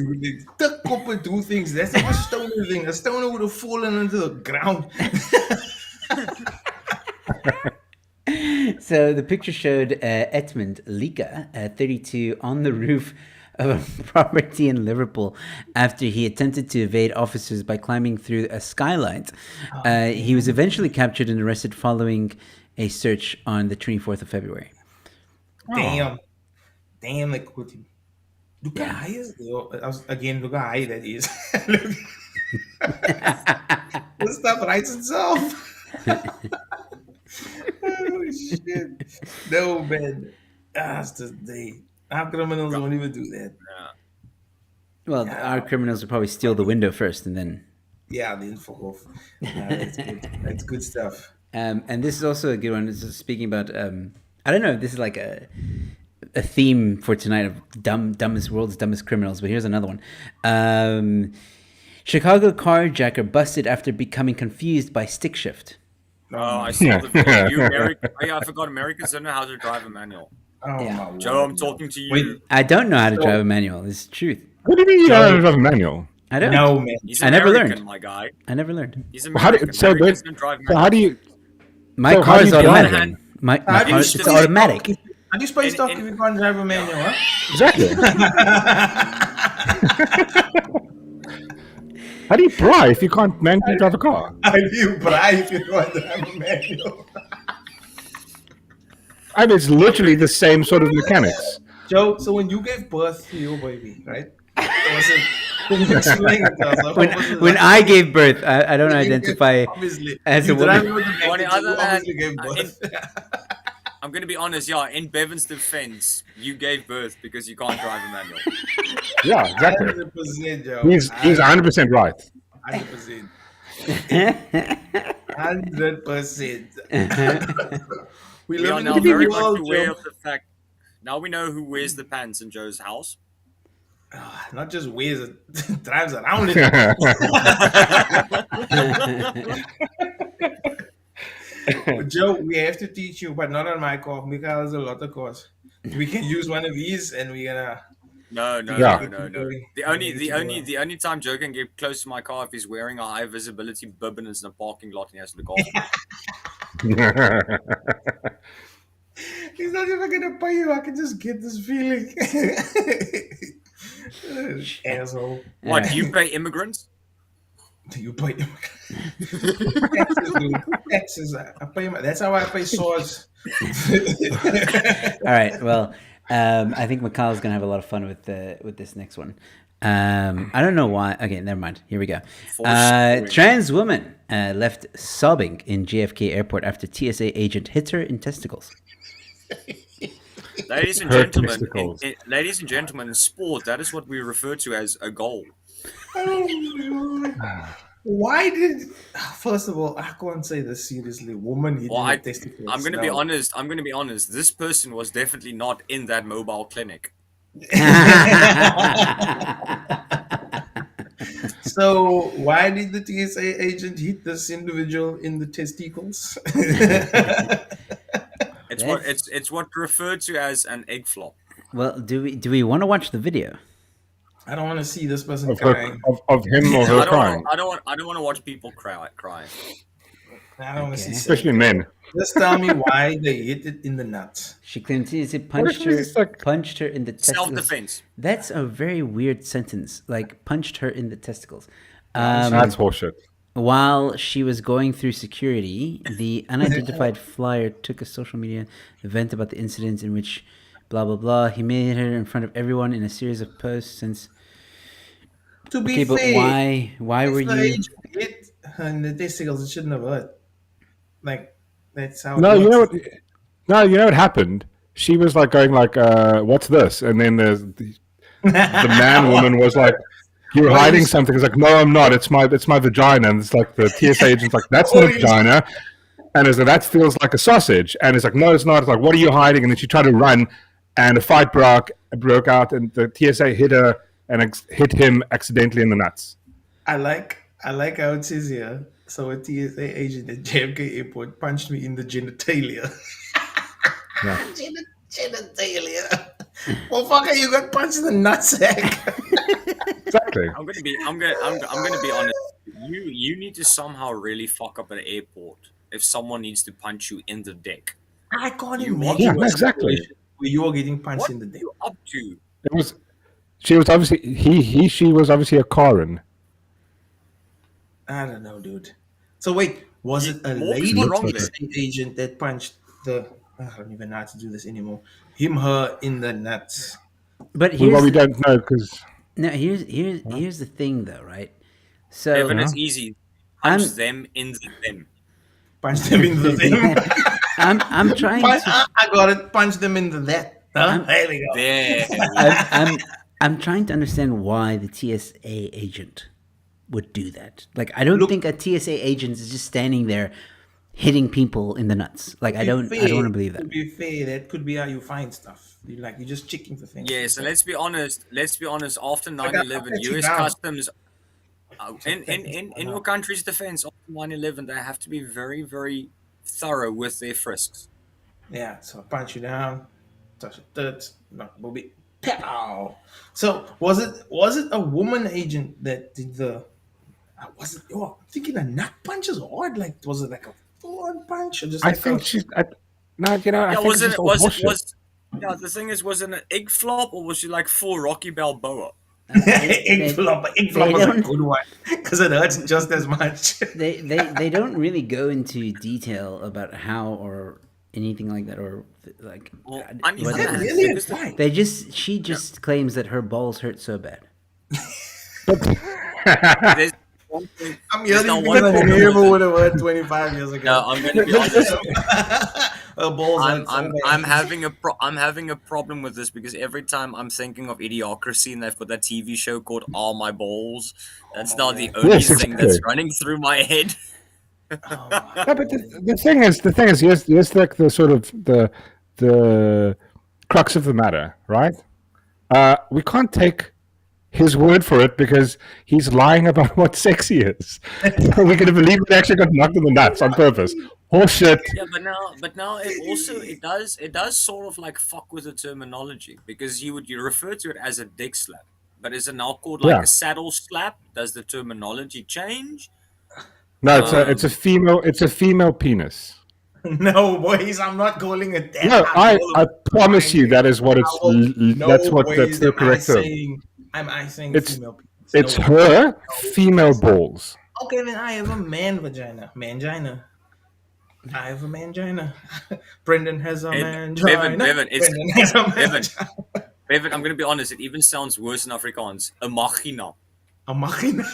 The copper do things. That's not a stoner thing. A stoner would have fallen into the ground. So the picture showed Edmund Lika, 32, on the roof of a property in Liverpool after he attempted to evade officers by climbing through a skylight. He was eventually captured and arrested following a search on the 24th of February. Damn, they caught him. Look how high is look how high that is. This stuff writes itself. Oh shit! No man, that's the day. Our criminals don't even do that. Well, our criminals will probably steal the window first and then... Yeah, then fuck off. That's good. That's good stuff. And this is also a good one. This is speaking about... I don't know if this is like a theme for tonight of world's dumbest criminals, but here's another one. Chicago carjacker busted after becoming confused by stick shift. Oh, I saw the video. I forgot Americans don't know how to drive a manual. Oh, my Joe, I'm talking to you. Wait, I don't know how to drive a manual. It's the truth. What do you mean you don't know how to drive a manual? I don't. No, man. He's I never American, learned. my guy. I never learned. He's Well, how do, American. so, Americans but, don't drive so how do you... My So how car do is you drive automatic. it? My How do car, you it's still- automatic. How do you space talk if you can't drive a manual, huh? Exactly. How do you pry if you can't manually drive a car? How do you pry if you can't drive a manual? I mean, it's literally the same sort of mechanics. Joe, so when you gave birth to your baby, right? Explain it to us. What was it When like? I gave birth, I don't identify Obviously, as a you drive woman. with the baby, On the you other hand, obviously gave birth. I'm going to be honest, yeah, in Bevan's defense, you gave birth because you can't drive a manual. Yeah, exactly. 100%, Joe. He's 100% right. 100%. 100%. We We live are in now a very world, much aware Joe. of the fact. Now we know who wears the pants in Joe's house. Not just wears it, drives around it. Joe, we have to teach you, but not on my car. Mikael has a lot of cars. We can use one of these, and we're gonna. No. Yeah. The only time Joe can get close to my car if he's wearing a high visibility bib and is in a parking lot and he has to look off. He's not even gonna pay you. I can just get this feeling. Asshole. What, do you pay immigrants? Do you pay taxes, dude? Taxes. I pay my, that's how I pay SARS. All right. Well, I think Mikhail's gonna have a lot of fun with this next one. I don't know why. Okay, never mind. Here we go. Trans woman left sobbing in JFK airport after TSA agent hit her in testicles. Ladies and Her gentlemen, testicles. ladies and gentlemen, in sport, that is what we refer to as a goal. Oh my God. Why did? First of all, I can't say this seriously. Woman hitting Well, her testicles. I'm going to be No. honest. I'm going to be honest. This person was definitely not in that mobile clinic. So why did the TSA agent hit this individual in the testicles? It's what referred to as an egg flop. Well, do we want to watch the video? I don't want to see this person Of, her, crying. of him or her crying. I don't want to watch people cry. I don't want to see. Especially men. Just tell me why they hit it in the nuts. She claimed TSA punched What if it's her like- punched her in the testicles. Self-defense. That's a very weird sentence. Like punched her in the testicles. That's horseshit. While she was going through security, the unidentified flyer took a social media event about the incident in which blah blah blah. He made her in front of everyone in a series of posts. Since To be okay, but fair, why were if the you? agent hit her in the testicles, it shouldn't have hurt. Like that's how. No, it you know works. what? No, you know what happened? She was like going like, "What's this?" And then the man woman was like, "You're hiding something." It's like, "No, I'm not. It's my vagina." And it's like the TSA agent's like, "That's not a vagina." And it's like, "That feels like a sausage." And it's like, "No, it's not." It's like, "What are you hiding?" And then she tried to run, and a fight broke out, and the TSA hit her and hit him accidentally in the nuts. I like how it says here. So a TSA agent at JFK Airport punched me in the genitalia. Yeah. Genitalia. Well, fucker, you got punched in the nutsack. Exactly. I'm gonna be honest. You need to somehow really fuck up at an airport if someone needs to punch you in the dick. I can't You imagine Yeah, a exactly. situation where you are getting punched What in the are dick. you up to? It was. She was obviously she was obviously a Karen. I don't know, dude. So wait, was it a More lady people wrong TSA agent that punched the? I don't even know how to do this anymore. Him, her in the nuts. But Well, here's we don't know because no, here's the thing though, right? So Evan, Yeah. it's easy. Punch I'm- them in them. Punch them in the thing. I'm trying Punch, to I got it. Punch them in the that. Huh? There we go. There. I'm trying to understand why the TSA agent would do that. Like, I don't think a TSA agent is just standing there hitting people in the nuts. Like, I don't want to believe that. To be fair, that could be how you find stuff. You're just checking for things. Yeah, so let's be honest. After got 9/11, let you US down. Customs, in your country's defense, after 9/11, they have to be very, very thorough with their frisks. Yeah, so punch you down, touch your tits, knock booby, pow. So was it a woman agent that did the? Was it? Oh, I'm thinking a nut punch is hard. Like, was it like a full-on punch or just? I like think a, she's. No, I Yeah, think was it's it? just all Was it? bullshit. The thing is, was it an egg flop or was she like full Rocky Balboa? egg flop. Egg flop they was a don't- good one because it hurts just as much. They don't really go into detail about how or anything like that, or like Well, I mean, whether- Is that Yeah, really a because the- fight? she just claims that her balls hurt so bad. There's one thing. I'm There's yelling no because one I problem never with would have heard 25 years ago. No, I'm gonna be honest. Her balls hurt so I'm bad. I'm having a problem with this because every time I'm thinking of Idiocracy and they've got that TV show called All My Balls, that's now the only Yes, thing that's exactly. running through my head. Oh, my No, but the thing is, here's like the sort of the crux of the matter, right? We can't take his word for it because he's lying about what sexy is. We're going to believe he actually got knocked in the nuts on purpose. Horseshit. Yeah, but now it does sort of like fuck with the terminology because you refer to it as a dick slap, but is it now called like Yeah. a saddle slap? Does the terminology change? No, it's a female penis. No, boys, I'm not calling it that. No, I'm I promise you that is what it's. No That's what ways that's the am I correct term. saying- I'm saying It's- female penis. It's No. her female balls. Okay, then I have a man vagina. Mangina. I have a mangina. Brendan has a mangina. Bevan, it's Brendan has a Bevan. mangina. Bevan, I'm gonna be honest. It even sounds worse in Afrikaans. A machina. A machina.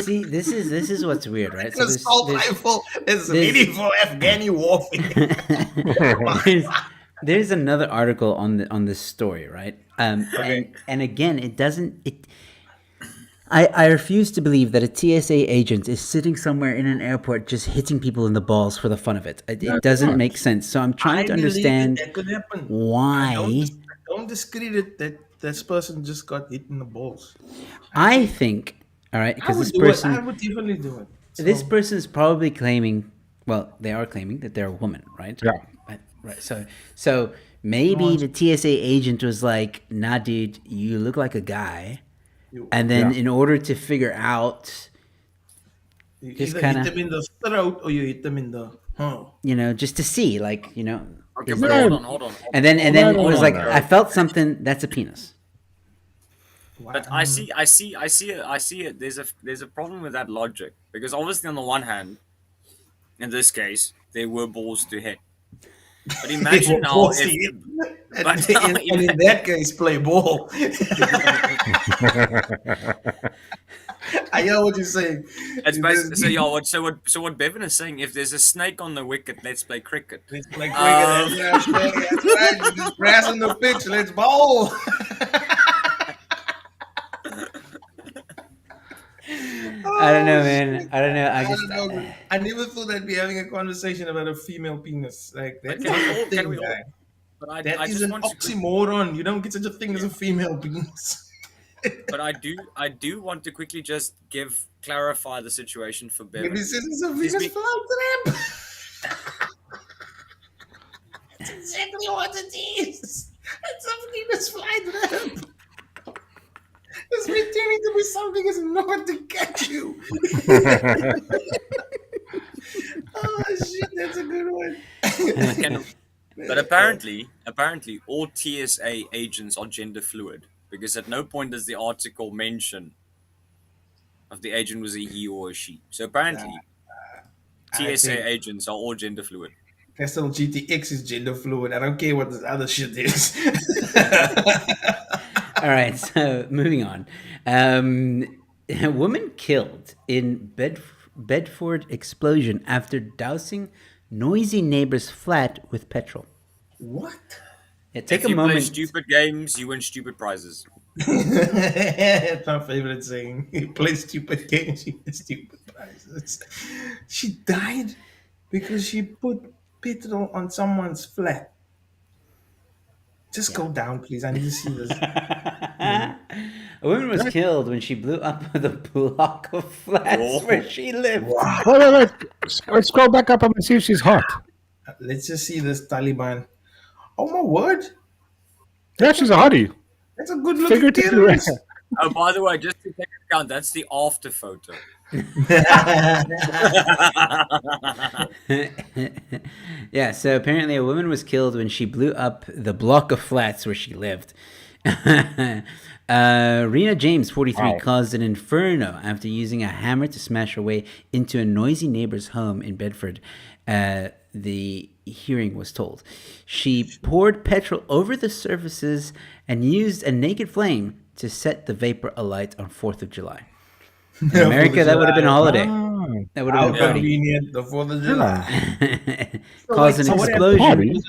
See, this is what's weird, right? It's assault rifle. It's there's- ready for Afghani warfare. there's another article on this story, right? And again, it doesn't. I refuse to believe that a TSA agent is sitting somewhere in an airport just hitting people in the balls for the fun of it. It doesn't make sense. So I'm trying to I believe understand that could happen. why. Don't discredit that this person just got hit in the balls. I think, all right, I because would this do it. I person, would definitely do it. this So- person is probably claiming. Well, they are claiming that they're a woman, right? Yeah. Right. So maybe the TSA agent was like, "Nah, dude, you look like a guy," and then in order to figure out, You just either kinda- hit them in the throat or you hit them in the. just to see, like, Okay, is but there- hold on. and then it no, was no, like, no. I felt something. That's a penis. But I see it. There's a problem with that logic because obviously on the one hand, in this case, there were balls to hit. But imagine now Balls if, to hit. but and, now and in that case, play ball. I hear what you're saying. it's basically, so what Bevan is saying, if there's a snake on the wicket, let's play cricket. It's like that's right. Just grass on the pitch. Let's bowl. I don't know, man. I don't know. I I just. don't know. I never thought I'd be having a conversation about a female penis. Like that's Can we all- a can thing, we all- guy. But I That is just an want to. oxymoron. You don't get such a thing as a female penis. But I do want to quickly just clarify the situation for Bevan. Maybe this is a She's Venus been- flytrap. That's exactly what it is. It's a Venus flytrap. It's pretending to be something it's not to catch you. Oh shit, that's a good one. But apparently, all TSA agents are gender fluid because at no point does the article mention if the agent was a he or a she. So apparently, I TSA think- agents are all gender fluid. Castle GTX is gender fluid. I don't care what this other shit is. All right, so moving on. A woman killed in Bedford explosion after dousing noisy neighbor's flat with petrol. What? Yeah, take If a you play moment. stupid games, you win stupid prizes. It's my favorite saying. You play stupid games, you get stupid prizes. She died because she put petrol on someone's flat. Just go down, please. I need to see this. A woman was killed when she blew up the block of flats where she lived. Wait. Let's scroll back up and see if she's hot. Let's just see this Taliban. Oh my word! Yeah, she's a hottie. That's a good looking Figuratively. terrorist. Oh, by the way, just to take account, that's the after photo. Yeah, so apparently a woman was killed when she blew up the block of flats where she lived. Rena James, 43, Wow. caused an inferno after using a hammer to smash her way into a noisy neighbor's home in Bedford. The hearing was told. She poured petrol over the surfaces and used a naked flame to set the vapor alight on 4th of July. In America, that would have been a holiday. That would have How been a party. convenient, the 4th of July. Caused an So what explosion. Party?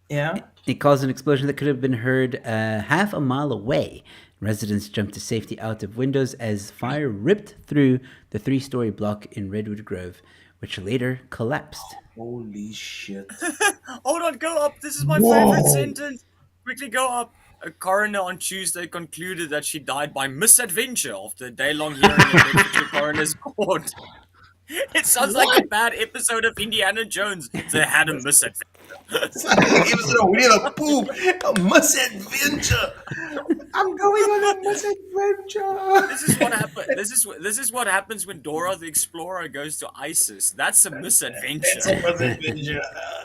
Yeah. It caused an explosion that could have been heard half a mile away. Residents jumped to safety out of windows as fire ripped through the 3-story block in Redwood Grove, which later collapsed. Holy shit. Hold on, go up. This is my Whoa. favorite sentence. Quickly go up. A coroner on Tuesday concluded that she died by misadventure after a day-long hearing in Bedfordshire Coroner's Court. It sounds like a bad episode of Indiana Jones. They had a misadventure. It was a wheel of poop. A misadventure. I'm going on a misadventure. This is what happened. This is what happens when Dora the Explorer goes to ISIS. That's a misadventure. It's a misadventure.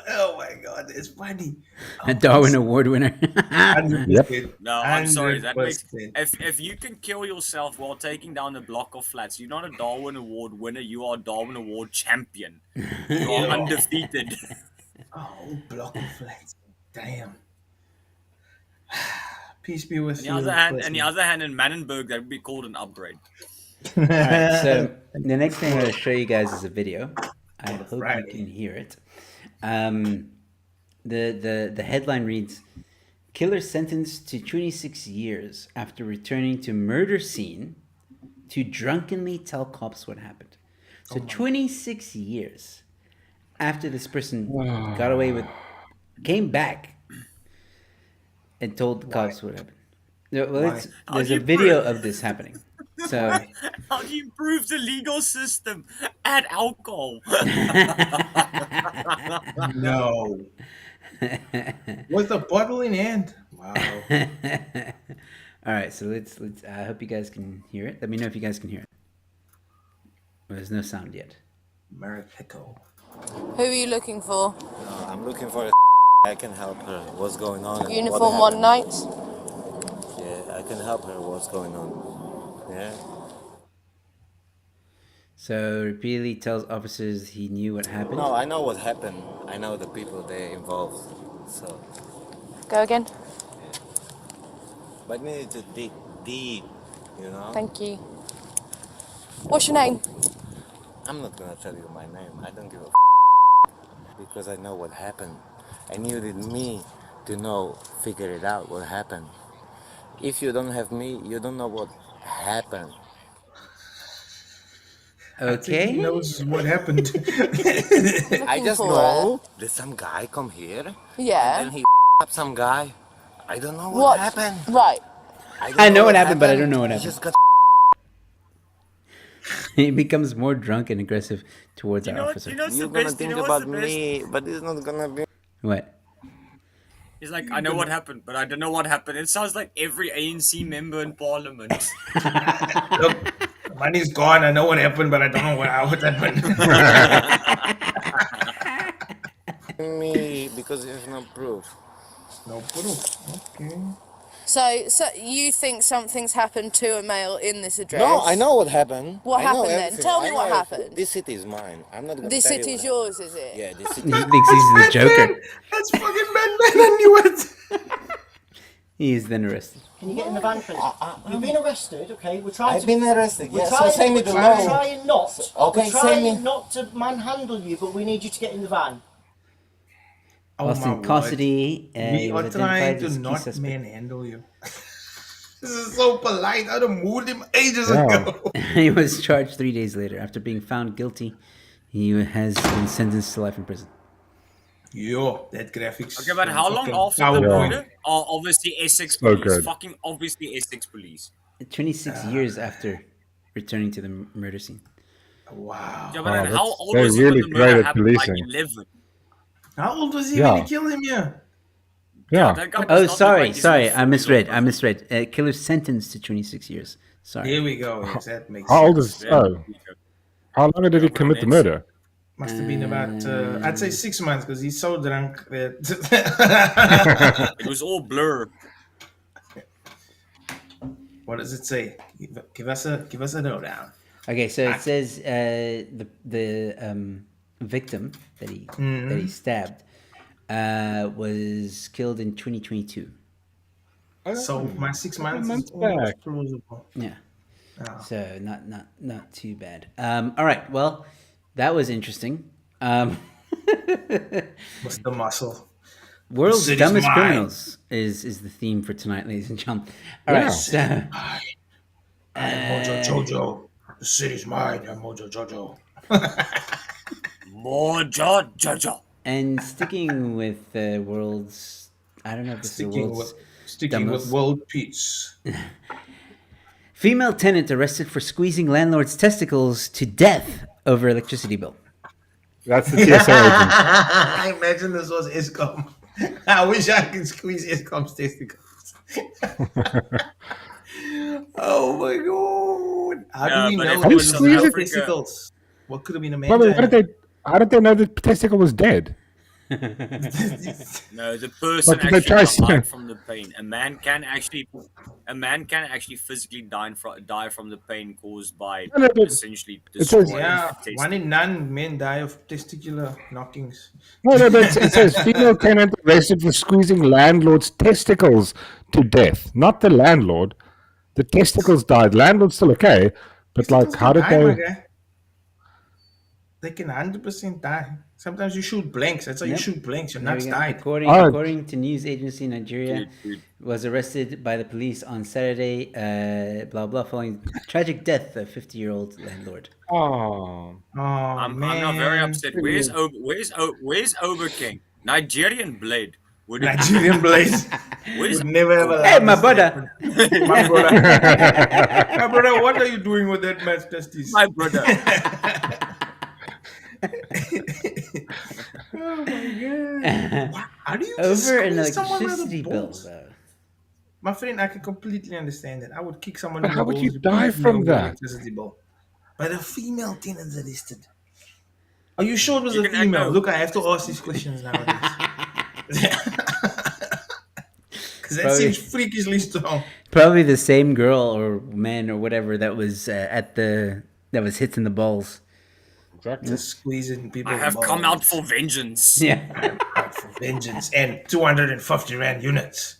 Oh my god, it's funny. A Darwin Award winner. 100%. No, I'm sorry. That makes 100%. if you can kill yourself while taking down a block of flats, you're not a Darwin Award winner. You are a Darwin Award champion. You are undefeated. Oh, block of flats. Damn. Peace be with you. On the other hand, in Mannenberg, that would be called an upgrade. All right, so the next thing I'm going to show you guys is a video. I hope Friday. you can hear it. The headline reads, "Killer sentenced to 26 years after returning to murder scene to drunkenly tell cops what happened." So 26 years after this person got away with, came back and told the cops what happened. Well, there's a video of this happening. So How do you improve the legal system? Add alcohol. No. With a bottle in hand. Wow. all right, so let's I hope you guys can hear it. Let me know if you guys can hear it. Well, there's no sound yet. Mexico. Who are you looking for? I'm looking for a I can help her. What's going on? and Uniform what one night? happened. Yeah, I can help her. What's going on? Yeah. So repeatedly tells officers he knew what happened. No, I know what happened. I know the people they involved. So, Go again. but we need to dig deep. You know. Thank you. What's your name? I'm not gonna tell you my name. I don't give a because I know what happened. And you need me to know, figure it out what happened. If you don't have me, you don't know what happened. Okay. He knows what happened. I just for know that some guy come here Yeah. and then he up some guy. I don't know what What? happened. Right. I know what happened, but I don't know what I happened. just got He becomes more drunk and aggressive towards our officer. You're gonna think about me, but it's not gonna be. What? He's like, I know what happened, but I don't know what happened. It sounds like every ANC member in parliament. Look, money's gone. I know what happened, but I don't know what happened. Me because there's no proof. No proof. Okay. So you think something's happened to a male in this address? No, I know what happened. What I know happened then? everything. Tell me I what know happened. This city is mine. I'm not gonna This tell you city's what yours, is it? Yeah, this He city. thinks he's the Joker. That's fucking Batman. I knew it. He is then arrested. Can you get in the van, please? You've been arrested, okay? We're trying I've to. been arrested. We're Yes, so trying, send me the we're loan. trying not. Okay, we're send trying me. not to manhandle you, but we need you to get in the van. Austin Cassidy We was are identified trying to as key not suspect. manhandle you. This is so polite. I'd have moved him ages Wow. ago. He was charged 3 days later. After being found guilty, he has been sentenced to life in prison. Yo, that graphics. Okay, but how long fucking after the power. murder? Oh, obviously Essex So police. good. Fucking obviously Essex police. 26 years after returning to the murder scene. Wow. Yeah, but then Wow, how that's- old they're was he really when the great murder at happened? policing. Like 11. How old was he Yeah. when he killed him? Yeah. Yeah. That guy does Oh, not look sorry, like he's sorry. in I misread. Killer sentenced to 26 years. Sorry. Here we go. Yes, that makes How old sense. is? Oh, how long did he commit the murder? Must have been about, I'd say 6 months because he's so drunk that. It was all blur. What does it say? Give us a lowdown. Okay, so it says the victim that he stabbed was killed in 2022. So my 6 months months is almost back. plausible. Yeah. Oh. So not too bad. All right. Well, that was interesting. What's the muscle? World's city's dumbest mine. criminals is the theme for tonight, ladies and gentlemen. All right. Yeah. So, I am Mojo Jojo. The city's mine. I'm Mojo Jojo. Mojo Jojo. and sticking with world's, I don't know if this is the world's Sticking with dumbest. world peace. Female tenant arrested for squeezing landlord's testicles to death over electricity bill. That's the TSA agent. I imagine this was ESCOM. I wish I could squeeze ESCOM's testicles. Oh my god! How Yeah, do we but know if there it was was no South Africa- testicles? What could have been a man? Brother, how did they know the testicle was dead? No, the person What did they actually try saying? died from the pain. A man can actually physically die from the pain caused by No, but essentially it says- destroying Yeah, testicles. 1 in 9 men die of testicular knockings. No, but it says female tenant arrested for squeezing landlord's testicles to death. Not the landlord. The testicles died. Landlord's still okay, but like, how did Die, my they? guy. They can 100% die. Sometimes you shoot blanks. That's how you Yep. shoot blanks. Your There nuts we go. died. According to news agency Nigeria, Dude. was arrested by the police on Saturday. Blah blah, following tragic death of 50-year-old landlord. Oh, I'm not very upset. Where's Ober King? Nigerian blade. Would it- Nigerian blaze. Where's Would never have allowed Hey, my this to brother. happen. My brother. My brother, what are you doing with that man's testes? My brother. Oh my god. Wow. How do you just Over an squeeze someone with electricity the bill, balls? though. My friend, I can completely understand that. I would kick someone But in how the would balls you who die didn't from know the that? electricity bill. But a female tenant's arrested. Are you sure it was You a can female? echo. Look, I have to ask these questions nowadays. Because that Probably- seems freakishly strong. Probably the same girl or man or whatever that was that was hit in the balls. Just squeezing people. I have come out for vengeance. Yeah. out for vengeance and 250 rand units.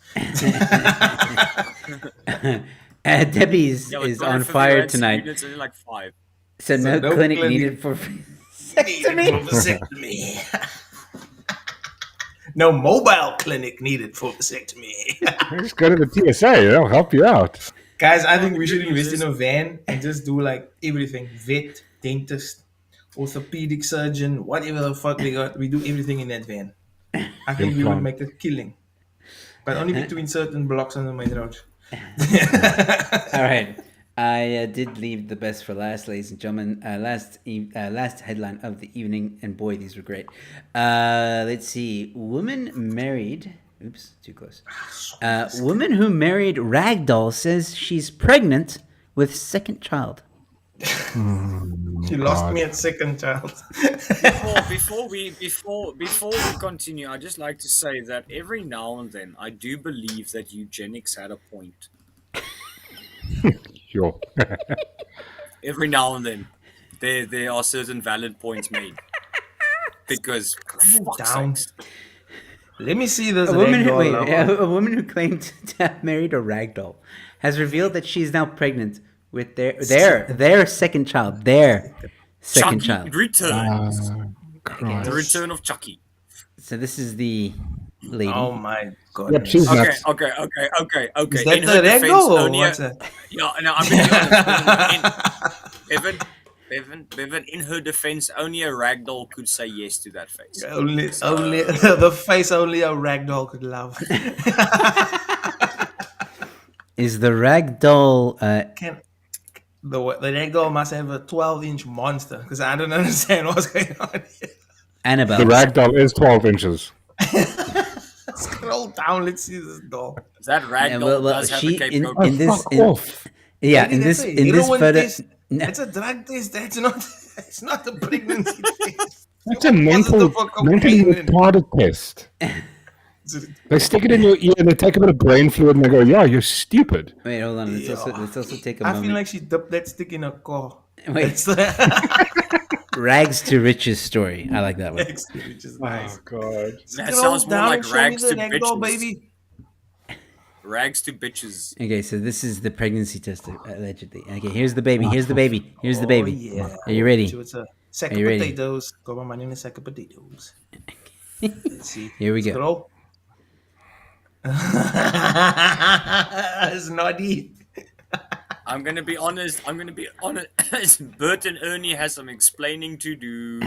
Debbie is Yeah, but on 250 fire rand tonight. units are like 5. So no no clinic clinic. needed for Vasectomy. No mobile clinic needed for vasectomy. just go to the TSA. They'll help you out. Guys, I think we should invest in a van and just do like everything. Vet, dentist, orthopedic surgeon, whatever the fuck we got. We do everything in that van. I think we would Implant. make a killing. But only between certain blocks on the main road. All right. I did leave the best for last, ladies and gentlemen. Last headline of the evening, and boy, these were great. Let's see. Woman married. Oops, too close. Woman who married Ragdoll says she's pregnant with second child. She lost me at second child. Before we continue, I'd just like to say that every now and then I do believe that eugenics had a point. Sure. Every now and then, there are certain valid points made. Because fuck's sakes. Let me see this. A woman who claimed to have married a ragdoll has revealed that she's now pregnant with their second child. Their second child. Returns. The return of Chucky. So this is the lady. Oh my god. Yep, she's nuts. Okay. Is that In the her defense, ragdoll or only what's a- that? Yeah, no, I'm going to be honest. Bevan, in her defense, only a ragdoll could say yes to that face. Only the face only a ragdoll could love. Is the ragdoll? The ragdoll must have a 12-inch monster because I don't understand what's going on here. Annabelle. The ragdoll is 12 inches. Scroll down, let's see this doll. That ragdoll does have the capability. in this Heroin photo. test. It's a drug test. That's not. It's not a pregnancy test. That's a mentally retarded test. They stick it in your ear and they take a bit of brain fluid and they go, "Yeah, you're stupid." Wait, hold on. Let's also take a I moment. feel like she dipped that stick in a car. Wait. Rags to riches story. I like that one. Rags to riches, nice. Oh god. That sounds more like rags to ragdoll, bitches. baby. Rags to bitches. Okay, so this is the pregnancy test allegedly. Okay, here's the baby. Here's the baby. Here's the baby. Yeah. Are you ready? So it's a sack Are of you ready? potatoes. Got my money in a sack of potatoes. Let's see. Here we go. Scroll. It's naughty. I'm gonna be honest. Bert and Ernie has some explaining to do.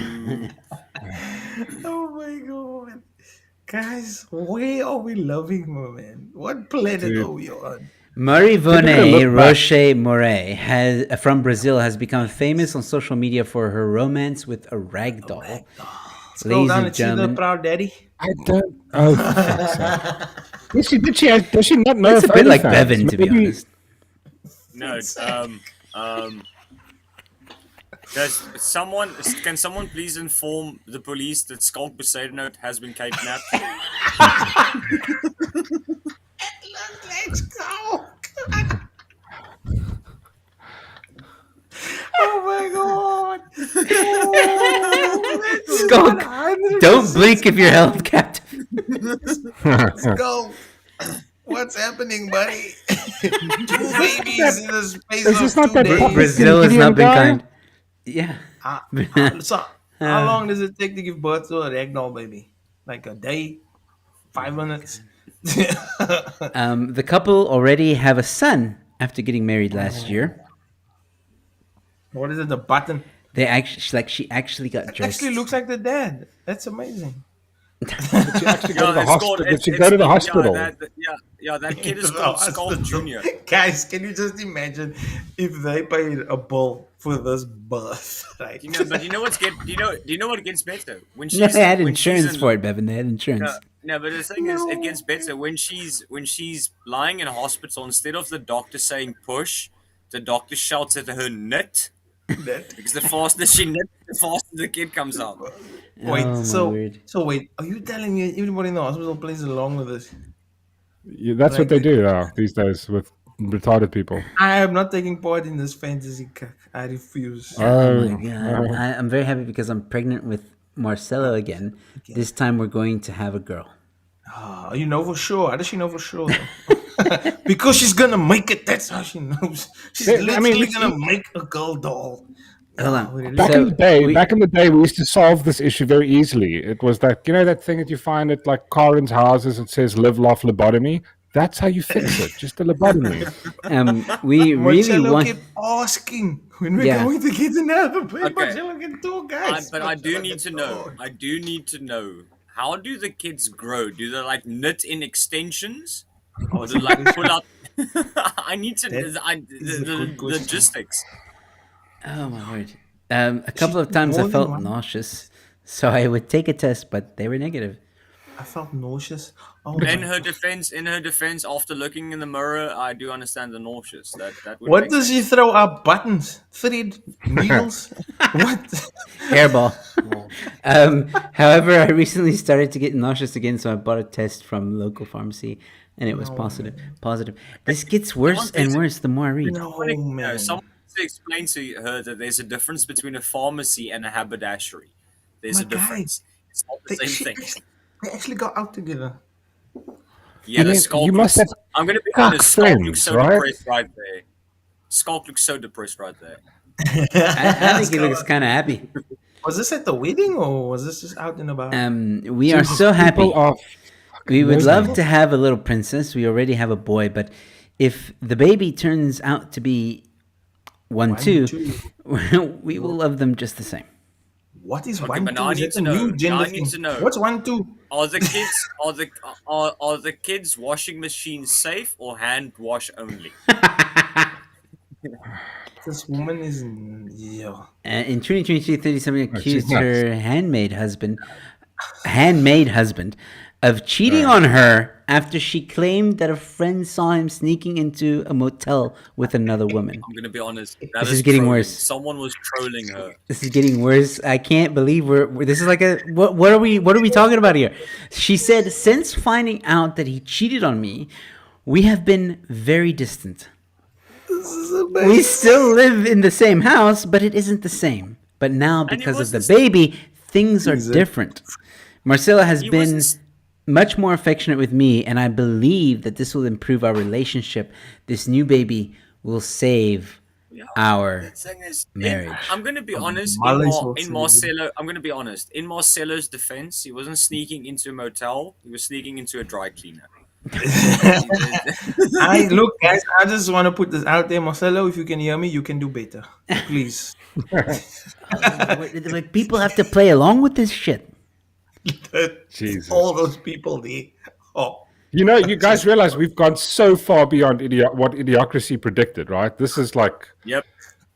Oh my god. Guys, where are we loving, man? What planet are we on? Marivone Roche Moret from Brazil has become famous on social media for her romance with a ragdoll. Scroll Ladies down and and see the gentlemen, proud daddy. I don't. Oh, for fuck's sake. Does she not know? it's a if bit like OnlyFans? Bevan, to be Maybe- honest. No. Can someone please inform the police that Skulk Poseidon has been kidnapped? Let's go. Oh my god. Skunk, don't blink if you're held captive. Let's go. What's happening, buddy? Two babies in the space Is of this not 2 that days. fucking Brazil has Indian not been guy? kind. Yeah. So, how long does it take to give birth to a ragdoll baby? Like a day? 5 minutes? The couple already have a son after getting married last year. What is it? The button? They actually, she actually got It dressed. actually looks like the dad. That's amazing. Did she actually go to the it's hospital? called- Did she it's- go to the yeah, hospital? that kid is To the called Skull hospital. Junior. Guys, can you just imagine if they paid a bill for this birth? Right? Do you know what gets better? When No, they had when she's insurance in- for it, Bevan. They had insurance. No, but the thing is, it gets better when she's lying in hospital. Instead of the doctor saying push, the doctor shouts at her knit. Because the faster she knits, the faster the kid comes out. Wait, Oh, my so word. wait, are you telling me everybody in the hospital plays along with this? Yeah, that's what they do now these days with retarded people. I am not taking part in this fantasy cuck. I refuse. Oh my god! I'm very happy because I'm pregnant with Marcelo again. This time we're going to have a girl. Oh, you know for sure. How does she know for sure? though? Because she's gonna make it. That's how she knows. She's Yeah, I literally mean, gonna make a girl doll. Hold on. Really? Back in the day, we used to solve this issue very easily. It was that that thing that you find at like Karen's houses. It says "live, laugh, lobotomy." That's how you fix it. Just a lobotomy. We really Marcello want. kept asking when we're Yeah. going to get another baby. Okay. Marcello can talk, guys. But I do need to know. How do the kids grow? Do they like knit in extensions, or do they like pull out? I need to That is a the good question. logistics. Oh my word. A couple of times I more than felt one. nauseous, so I would take a test, but they were negative. I felt nauseous. Oh In my her defense, after looking in the mirror, I do understand the nauseous. That would What make does sense. she throw up? Buttons? Thread? Needles? What? Hairball. However, I recently started to get nauseous again, so I bought a test from local pharmacy, and it was positive. Positive. This gets worse and worse the more I read. No, No, someone needs to explain to her that there's a difference between a pharmacy and a haberdashery. There's My a difference. It's not the same thing. They actually got out together. Yeah, the mean, Skulk you must looks, have I'm gonna be cock honest, Skulk looks friends, so right? depressed right there. Skulk looks so depressed right there. I think he looks kind of happy. Was this at the wedding or was this just out and about? We are Jesus, so happy. people are We would love miserable. to have a little princess. We already have a boy, but if the baby turns out to be one, two, we will love them just the same. What is Okay, one but two? now I Is need that to a know. new Now gender I need to thing? know. What's 1 2? Are the kids are the kids washing machines safe or hand wash only? This woman is yeah. In 2023, 37 Oh, she's accused nuts. her handmaid husband of cheating on her after she claimed that a friend saw him sneaking into a motel with another woman. I'm gonna be honest. This is getting trolling. worse. Someone was trolling her. This is getting worse. I can't believe we're this is like a what are we talking about here? She said, since finding out that he cheated on me, we have been very distant. We still live in the same house, but it isn't the same. But now, because of the baby, things are different. Marcella has been much more affectionate with me, and I believe that this will improve our relationship. This new baby will save our marriage. I'm gonna be honest. In Marcelo, I'm gonna be honest. In Marcelo's defense, he wasn't sneaking into a motel. He was sneaking into a dry cleaner. Look, guys. I just want to put this out there, Marcelo. If you can hear me, you can do better, please. Like people have to play along with this shit. Jesus. All those people there. Oh, You know, you guys realize we've gone so far beyond what Idiocracy predicted, right? This is like, yep,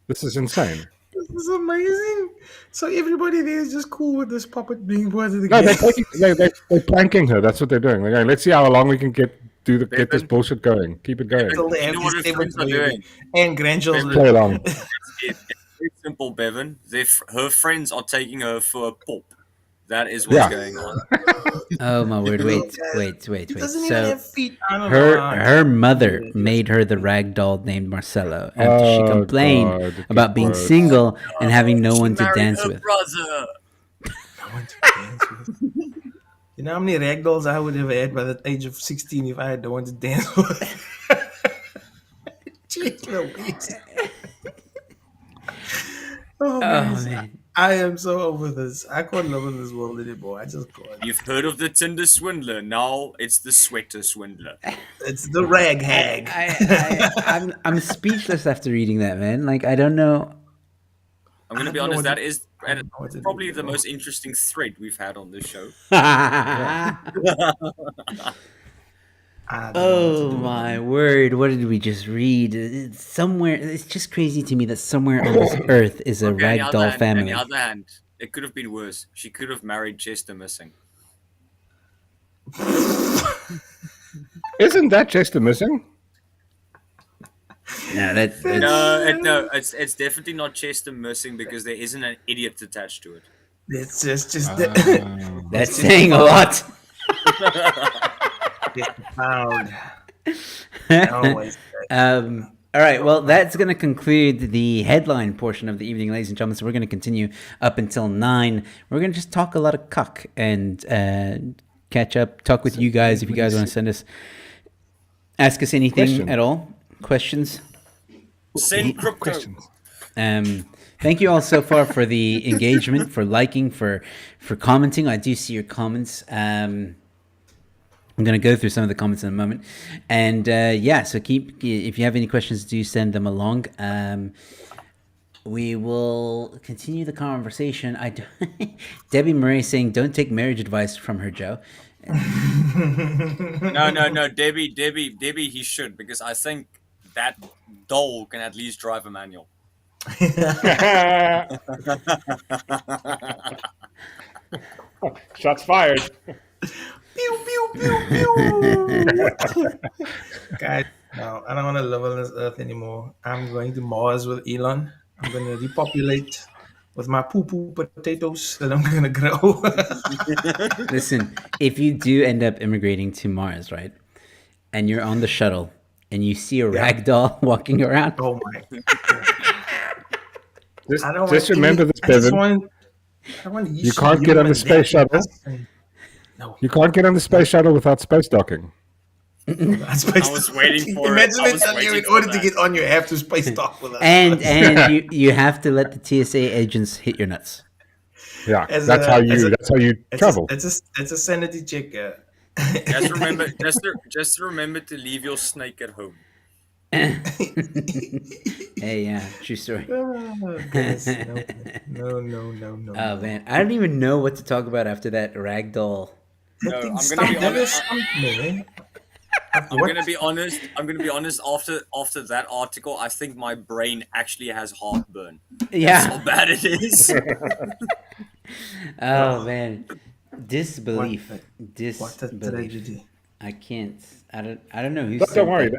this is insane. this is amazing. So everybody there is just cool with this puppet being part of the No, game. they're planking her. That's what they're doing. They're going, let's see how long we can get this bullshit going. Keep it going. Until they have You know what this her friends are baby doing? and grandchildren. Play along. It's very simple, Bevan. Her friends are taking her for a pop. That is what's going on. Oh my word! Wait. doesn't even So have feet. I don't know. her mother made her the rag doll named Marcelo after she complained God, about being God. single and having no one to Married dance her with. brother. You know how many ragdolls I would have had by the age of 16 if I had the one to dance with? Jeez Louise. Oh, man. I am so over this. I can't live in this world anymore. I just can't. You've heard of the Tinder swindler. Now it's the sweater swindler. It's the rag hag. I'm speechless after reading that, man. Like I don't know. I'm going to be don't know honest, what that is probably the most interesting thread we've had on this show. Oh my word! What did we just read? It's somewhere, it's just crazy to me that somewhere on this earth is a Okay, ragdoll on the family. other hand, it could have been worse. She could have married Chester Missing. Isn't that Chester Missing? No, it's definitely not Chester Missing because there isn't an idiot attached to it. It's just That's saying a lot. Proud. All right, well, that's going to conclude the headline portion of the evening, ladies and gentlemen. So we're going to continue up until 9. We're going to just talk a lot of cuck and catch up, talk with you guys if you guys want to ask us anything at all. Questions? Send crypto. Thank you all so far for the engagement, for liking, for commenting. I do see your comments. I'm going to go through some of the comments in a moment. And so if you have any questions, do send them along. We will continue the conversation. Debbie Murray saying, don't take marriage advice from her, Joe. No, Debbie, he should, because I think that doll can at least drive a manual. Shots fired. Pew pew pew pew. Guys, no, I don't want to live on this earth anymore. I'm going to Mars with Elon. I'm going to repopulate with my poo-poo potatoes that I'm going to grow. Listen, if you do end up immigrating to Mars, right, and you're on the shuttle and you see a rag doll walking around, oh my! Just remember this, Bevan. You can't get on the space shuttle. No. You can't get on the space shuttle without space docking. I was waiting for Imagine it. it telling you in order to get on, you have to space dock with us. and you have to let the TSA agents hit your nuts. Yeah, that's how you travel. It's a sanity check. Just remember, just remember to leave your snake at home. Hey, yeah, true story. Oh, goodness, no. Oh man, I don't even know what to talk about after that ragdoll. No, I'm gonna be honest. I'm gonna be honest. After that article, I think my brain actually has heartburn. Yeah, that's how bad it is. Oh man, disbelief. What a tragedy. I can't. I don't know who's. But don't worry.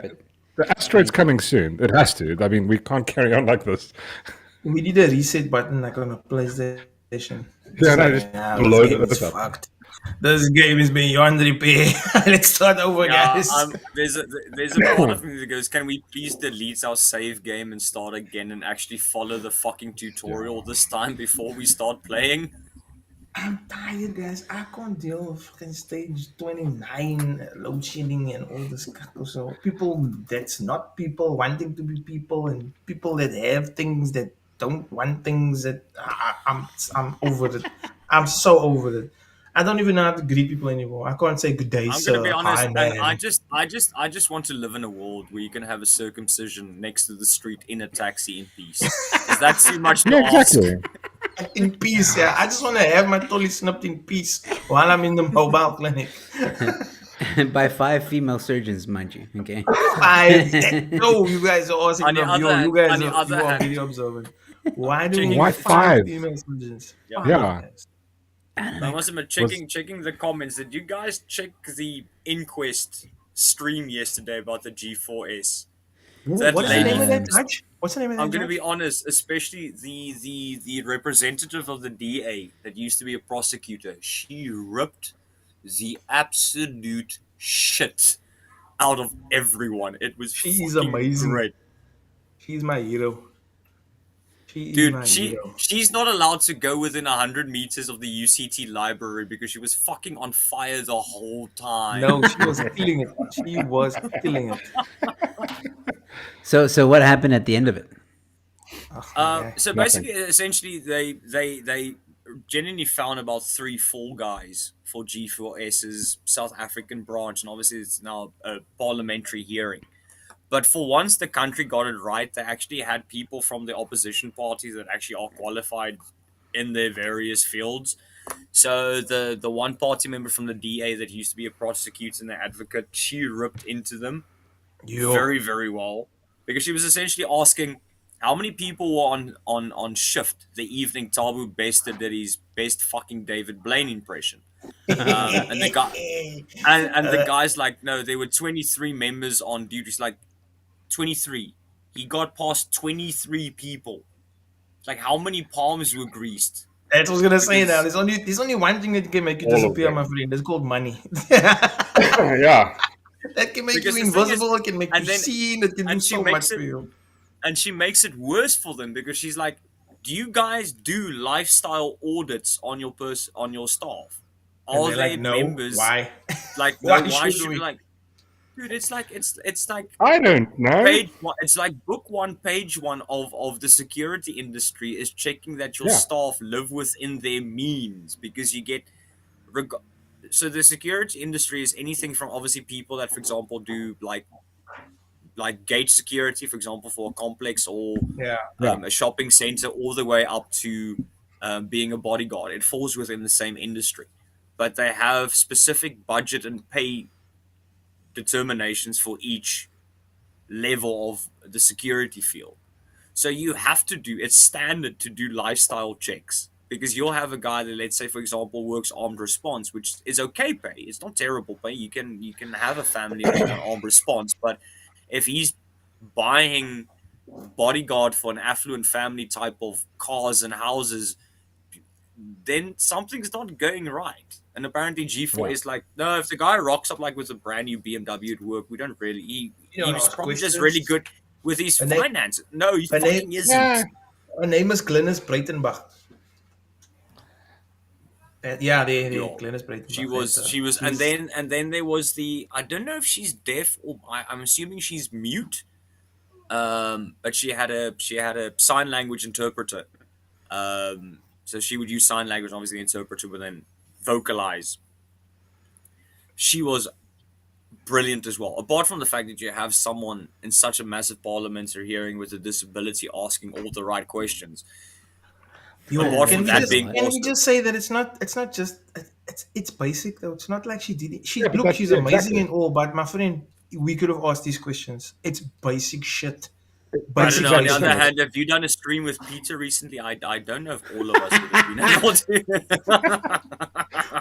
The asteroid's coming soon. It has to. I mean, we can't carry on like this. We need a reset button like on a PlayStation. Just blow this up. Fucked. This game is beyond repair. Let's start over, guys. There's a part of me that goes, can we please delete our save game and start again and actually follow the fucking tutorial this time before we start playing? I'm tired, guys. I can't deal with fucking stage 29 load shedding and all this crap. So people that's not people wanting to be people, and people that have things that don't want things. That I'm over it. I'm so over it. I don't even know how to greet people anymore. I can't say good day, I'm sir. gonna be honest, Hi, man. and I just want to live in a world where you can have a circumcision next to the street in a taxi in peace. Is that too much to ask? In peace, yeah. I just want to have my tolly snipped in peace while I'm in the mobile clinic. By 5 female surgeons, mind you. Okay. 5. No, you guys are awesome. You guys are video observant. Why do we need 5 female surgeons? Yeah. I must admit, checking the comments. Did you guys check the Inquest stream yesterday about the G4S? What's the name of that judge? What's the name of that I'm going to judge? be honest, especially the representative of the DA that used to be a prosecutor. She ripped the absolute shit out of everyone. It was She's fucking amazing. great. She's my hero. She's not allowed to go within 100 meters of the UCT library because she was fucking on fire the whole time. No, she was killing it. She was killing it. So what happened at the end of it? So basically, essentially, they genuinely found about 3-4 guys for G4S's South African branch, and obviously it's now a parliamentary hearing. But for once the country got it right, they actually had people from the opposition parties that actually are qualified in their various fields. So the one party member from the DA that used to be a prosecutor and an advocate, she ripped into them very, very well. Because she was essentially asking how many people were on shift the evening Tabu bested did his best fucking David Blaine impression. And the guy and the guy's like, no, there were 23 members on duty. It's like 23. He got past 23 people. Like, how many palms were greased? That's what I was gonna say now. There's only one thing that can make you disappear, my friend. It's called money. Yeah. That can make you invisible. It can make you seen. It can do so much for you. And she makes it worse for them because she's like, "Do you guys do lifestyle audits on your staff? Are they like, no, members? Why? Like, Why no, why should should we? we like?" Dude, it's like I don't know. It's like book 1, page 1 of the security industry is checking that your staff live within their means because you get. So the security industry is anything from obviously people that, for example, do like gate security, for example, for a complex or a shopping center, all the way up to being a bodyguard. It falls within the same industry. but they have specific budget and pay determinations for each level of the security field. So you have to do, it's standard to do lifestyle checks, because you'll have a guy that, let's say, for example, works armed response, which is okay pay. It's not terrible pay. You can have a family with an armed response, but if he's buying bodyguard for an affluent family type of cars and houses, then something's not going right. And apparently G4 is like, no, if the guy rocks up like with a brand new BMW at work, we don't really, he's probably just really good with his finances. No, he fucking isn't. Her name is Glynis Breitenbach. Glynis Breitenbach. She was, and then there was the, I don't know if she's deaf or I'm assuming she's mute. But she had a sign language interpreter. So she would use sign language, obviously the interpreter would then vocalize. She was brilliant as well. Apart from the fact that you have someone in such a massive parliamentary hearing with a disability asking all the right questions. Can we just say that it's not just it's basic though. It's not like she did it. She's amazing and all, but my friend, we could have asked these questions. It's basic shit. I don't know. On the other hand, have you done a stream with Peter recently? I don't know if all of us would have been able to.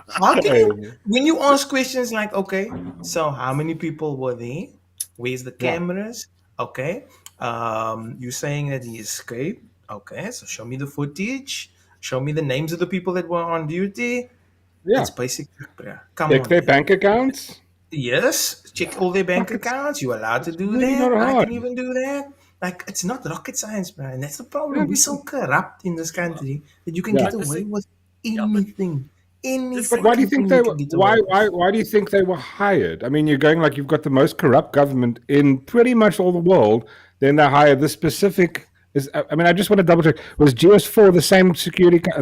How can you, when you ask questions like, okay, so how many people were there? Where's the cameras? Okay. You're saying that he escaped. Okay, so show me the footage. Show me the names of the people that were on duty. Yeah. It's basic. Check their bank accounts. Yes, check all their bank accounts. You're allowed to do that. I can even do that. Like, it's not rocket science, bro. And that's the problem. We're so corrupt in this country that you can get away with anything. But why do you think why do you think they were hired? I mean, you're going like you've got the most corrupt government in pretty much all the world. Then they hired this specific. I mean, I just want to double check. Was GS4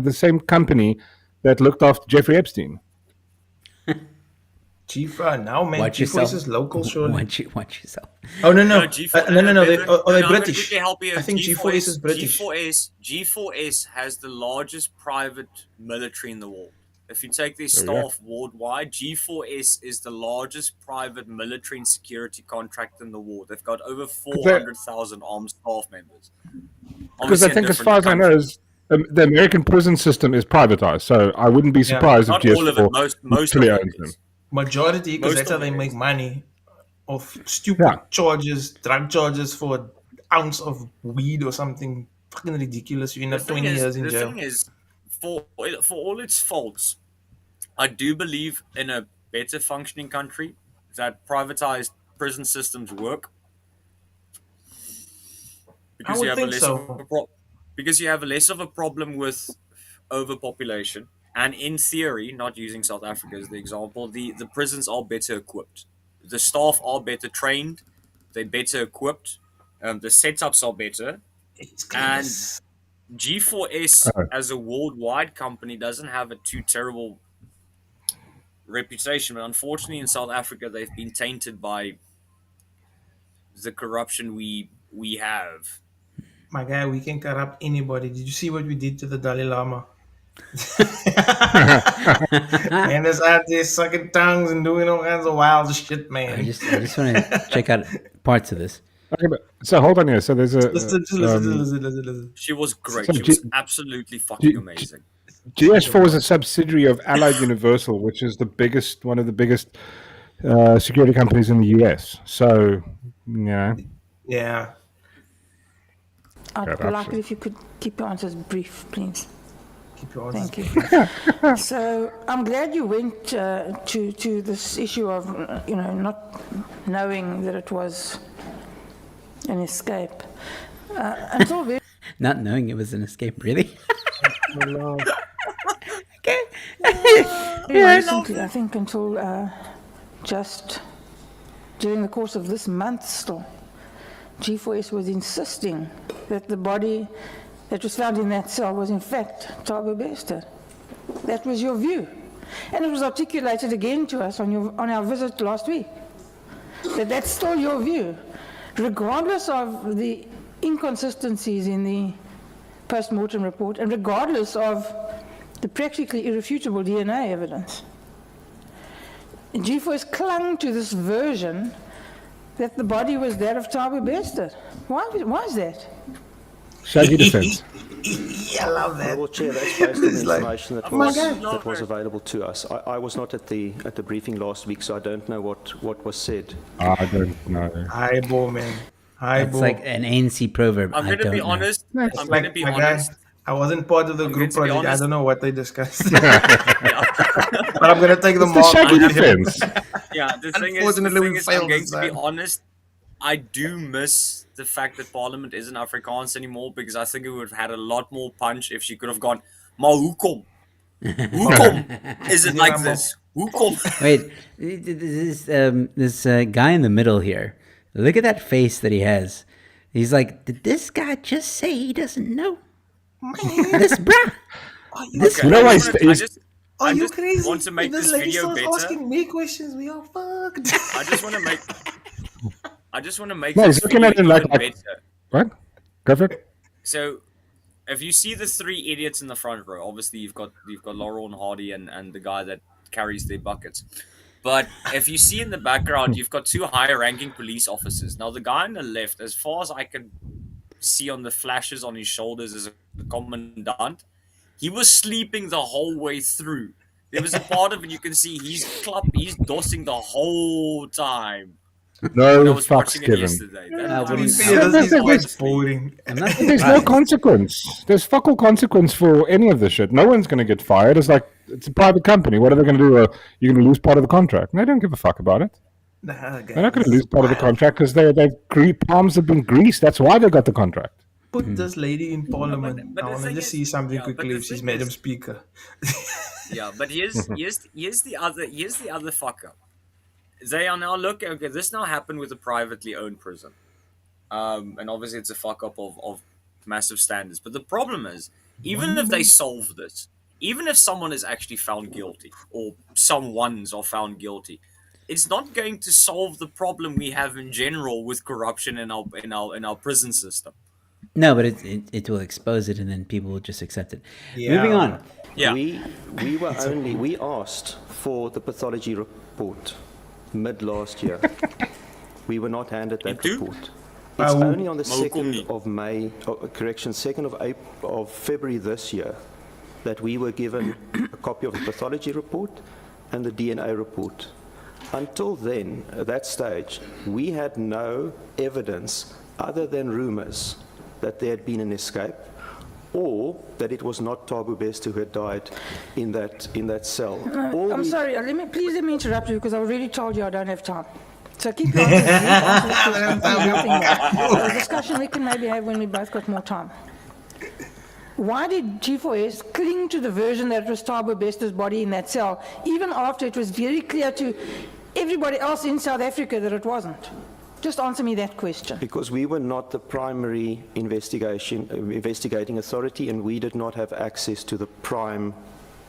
the same company that looked after Jeffrey Epstein? G4 now, man. G4 is local, surely. Watch yourself. Oh no. They're British. I think G4S is British. G4S has the largest private military in the world. If you take their staff worldwide, G4S is the largest private military and security contract in the world. They've got over 400,000 armed staff members. Because I think, as far as I know, is the American prison system is privatized. So I wouldn't be surprised if GS4 mostly owns them. Majority, because that's how they make money, of stupid charges, drug charges for an ounce of weed or something fucking ridiculous. You end up 20 years in jail. The thing is, for all its faults, I do believe in a better functioning country that privatized prison systems work. Because you have less of a problem with overpopulation. And in theory, not using South Africa as the example, the prisons are better equipped. The staff are better trained. They're better equipped. The setups are better. And G4S as a worldwide company doesn't have a too terrible reputation. But unfortunately, in South Africa, they've been tainted by the corruption we have. My guy, we can corrupt anybody. Did you see what we did to the Dalai Lama? And it's out there sucking tongues and doing all kinds of wild shit, man. I just want to check out parts of this. Okay, but so hold on here. So there's a. Listen. She was great. She was absolutely fucking amazing. GS4 is a subsidiary of Allied Universal, which is one of the biggest security companies in the US. So, yeah. I'd like it if you could keep your answers brief, please. Thank you. So I'm glad you went to this issue of not knowing that it was an escape. Until very not knowing it was an escape, really? Okay. Recently, I think until just during the course of this month still, G4S was insisting that the body that was found in that cell was in fact Thabo Bester. That was your view. And it was articulated again to us on our visit last week. That's still your view, regardless of the inconsistencies in the post-mortem report and regardless of the practically irrefutable DNA evidence. G4S clung to this version that the body was that of Thabo Bester. Why is that? Shaggy defense. I love that. Well, Chair, that's based on the information that Oh my was God. that was available to us. I was not at the briefing last week, so I don't know what was said. I don't know. Highball, man. Highball. It's like an ANC proverb. I'm I going to don't be know. honest. It's I'm like, going to be my guy, honest. I wasn't part of the I'm group going to be project. I honest. don't know what they discussed. Yeah. But I'm going to take the It's the mark. Shaggy on him. defense. Yeah, the thing Unfortunately, we is, failed I'm going this to be time. honest. I do miss the fact that Parliament isn't Afrikaans anymore because I think it would have had a lot more punch if she could have gone, "Maar hoekom? Hoekom is it like this? Hoekom?" Wait, this guy in the middle here. Look at that face that he has. He's like, did this guy just say he doesn't know? This bruh. This Okay, You know I why just wanna- I just- Are I you just crazy? want to make If this lady video starts better. asking me questions, we are fucked. I just want to make. I just want to make No, this he's looking video at it like- even like- better. What? Go for it. So, if you see the three idiots in the front row, obviously you've got Laurel and Hardy and the guy that carries their buckets. But if you see in the background, you've got two higher-ranking police officers. Now, the guy on the left, as far as I can see on the flashes on his shoulders, is a commandant. He was sleeping the whole way through. There was a part of it you can see he's dossing the whole time. No And I was fucks, watching it Kevin. yesterday. That- To be that- fair, There's- this is there's- boring. There's no consequence. There's fuck all consequence for any of this shit. No one's going to get fired. It's like, it's a private company. What are they going to do? You're going to lose part of the contract. They don't give a fuck about it. Nah, They're not going to guys, lose part of the wild. contract because their palms have been greased. That's why they got the contract. Put this lady in parliament. but I the want to thing just is- see something yeah, but quickly the if she's thing Madam is- Speaker. Yeah, but here's the other fuck up. They are now looking. Okay, this now happened with a privately owned prison, and obviously it's a fuck up of massive standards. But the problem is, even if they solve this, even if someone is actually found guilty or someone's are found guilty, it's not going to solve the problem we have in general with corruption in our prison system. No, but it will expose it, and then people will just accept it. Yeah. Moving on. Yeah. We asked for the pathology report mid last year. We were not handed that report. It's only on the 2nd of May, correction, 2nd of February this year that we were given a copy of the pathology report and the DNA report. Until then, at that stage, we had no evidence other than rumors that there had been an escape or that it was not Thabo Bester who had died in that cell. I'm sorry, please let me interrupt you because I already told you I don't have time. So keep answering the questions. A discussion we can maybe have when we both got more time. Why did G4S cling to the version that it was Thabo Bester's body in that cell, even after it was very clear to everybody else in South Africa that it wasn't? Just answer me that question. Because we were not the primary investigating authority and we did not have access to the prime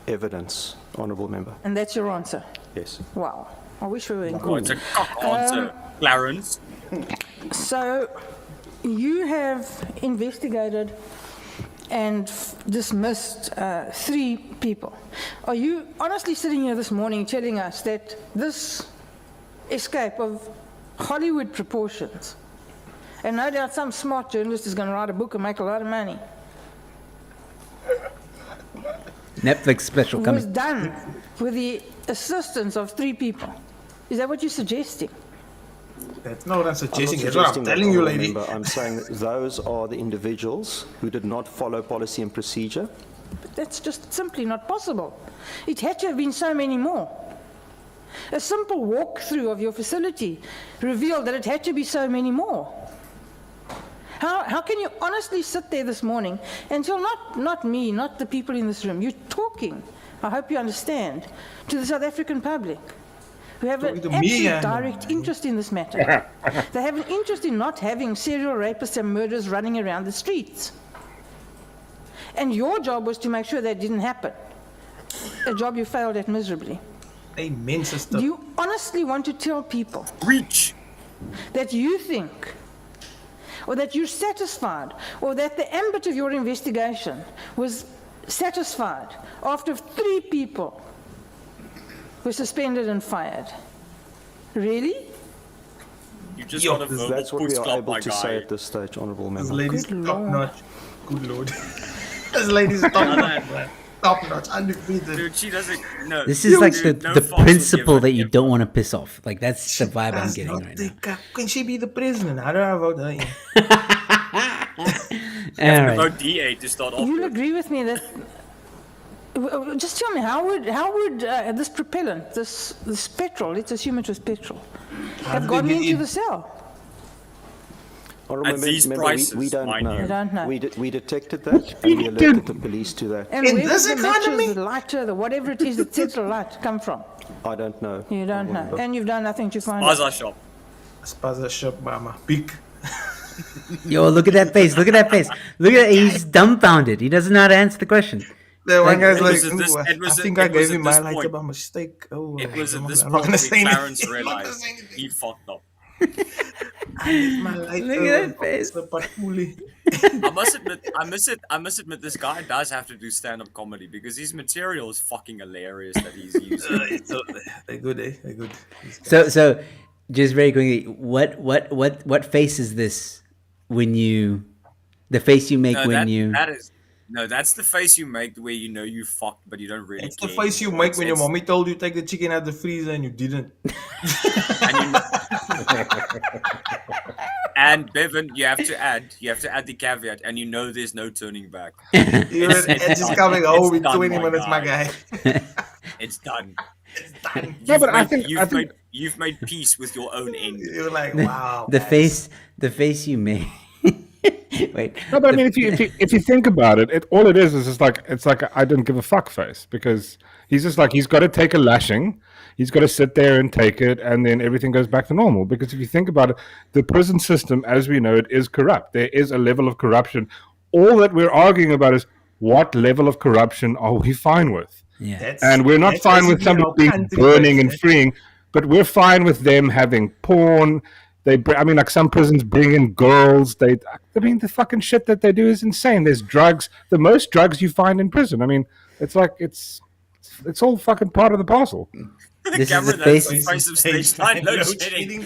evidence, Honourable Member. And that's your answer? Yes. Wow. I wish we were in Oh, court. it's a cock answer, Clarence. So, you have investigated and dismissed 3 people. Are you honestly sitting here this morning telling us that this escape of Hollywood proportions, and no doubt some smart journalist is going to write a book and make a lot of money, Netflix special was coming. done with the assistance of 3 people? Is that what you're suggesting? That's not what I'm suggesting. I'm That's not what I'm suggesting telling that, you, Honourable lady. Member. I'm saying that those are the individuals who did not follow policy and procedure. But that's just simply not possible. It had to have been so many more. A simple walkthrough of your facility revealed that it had to be so many more. How can you honestly sit there this morning and tell not me, not the people in this room, you're talking, I hope you understand, to the South African public who have an Talking to me, absolute direct interest in this matter. They have an interest in not having serial rapists and murderers running around the streets. And your job was to make sure that didn't happen. A job you failed at miserably. Amen, sister. Do you honestly want to tell people that you think, or that you're satisfied, or that the ambit of your investigation was satisfied after 3 people were suspended and fired. Really? You just got a verbal That's what we push are club, able my to guy. say at this stage, Honourable This Member. lady's Good top lord. notch. Good lord. This lady's top notch, man. Top notch, undefeated. Dude, she doesn't. No. This is like dude, the no fucks will principle give that her you give don't want to piss off. Like that's the vibe I'm Does getting not right now. take up. Can she be the president? How do I vote her in? You have to Alright. vote D8 to start off You'll with. agree with me that. Just tell me, how would this propellant, this petrol, let's assume it was petrol, have did gotten they get into in? the cell? Honourable At these Member, prices, we don't mind know. You don't know. We detected that and we alerted the police to that. And In where this did the matches, economy? the lighter, the whatever it is that sets the light come from? I don't know. You don't know. Honourable And you've done nothing to find out. Bazaar shop. Spaza shop, mama. Big. Yo, look at that face. Look at that face. Look at he's dumbfounded. He doesn't know how to answer the question. The one guy's it like, was at this- "Ooh, it was I at- think it I was gave at him my this lighter point. by mistake. Oh, It was at this I'm point not gonna where say Clarence anything. I'm not gonna realized say anything. he fucked up. I left my lighter. Look at that face. The patoolie. I must admit, this guy does have to do stand-up comedy because his material is fucking hilarious that he's using. They're good, eh? They're good. So just very quickly, what face is this when you the face you make when that's the face you make where you know you fucked, but you don't really It's the care face you anymore. make when your mommy told you take the chicken out the freezer and you didn't. And Bevan, you have to add the caveat, and you know there's no turning back. You're just coming home in 20 minutes, my guy. It's done. No, but I think You've made peace with your own end. You're like, wow. the face you make. Wait. No, but I mean, if you think about it, all it is just like it's like I didn't give a fuck face because he's just like he's got to take a lashing, he's got to sit there and take it, and then everything goes back to normal. Because if you think about it, the prison system, as we know it, is corrupt. There is a level of corruption. All that we're arguing about is what level of corruption are we fine with? Yeah, and we're not fine with somebody being burning and freeing, but we're fine with them having porn. Like some prisons bring in girls. The fucking shit that they do is insane. There's drugs. The most drugs you find in prison. I mean, it's like it's all fucking part of the parcel. This is the face of stage time load shedding.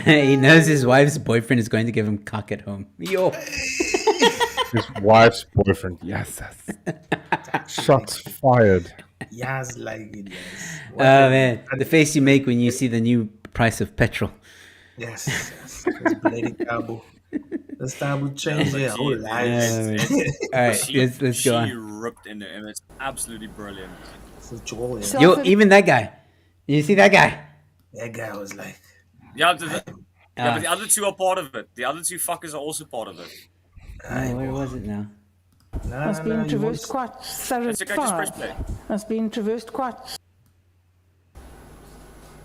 He knows his wife's boyfriend is going to give him cock at home. Yo. His wife's boyfriend. Yes. Shots fired. Yes, like it, yes. Oh man, the face you make when you see the new price of petrol. Yes. It's bloody taboo. This taboo changed their whole lives. All right, let's go on. She ripped in the image. Absolutely brilliant. Yo, even that guy. You see that guy? That guy was like... Yeah, but the other two are part of it. The other two fuckers are also part of it. Oh, where was it now? Has been traversed quite thoroughly. It's okay, just press play. Has been traversed quite.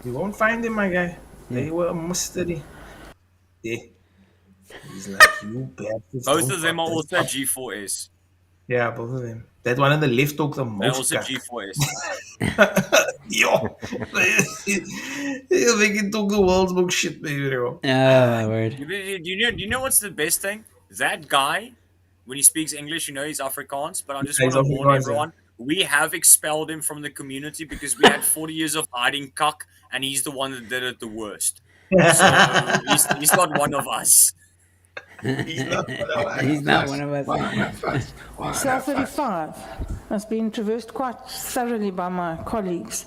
You won't find him, my guy. They were a mystery. Yeah. He's like, you bastards. Both of them are also G4S. Yeah, both of them. That one on the left talks the They're most. also G4S. Yo. They can talk the world's book shit, baby. Oh, my word. You know what's the best thing? That guy, when he speaks English, you know he's Afrikaans, but I just He's want to warn Afrikaans, everyone, we have expelled him from the community because we had 40 years of hiding cuck, and he's the one that did it the worst. So he's not one of us. He's not one of us. Cell 35 has been traversed quite thoroughly by my colleagues.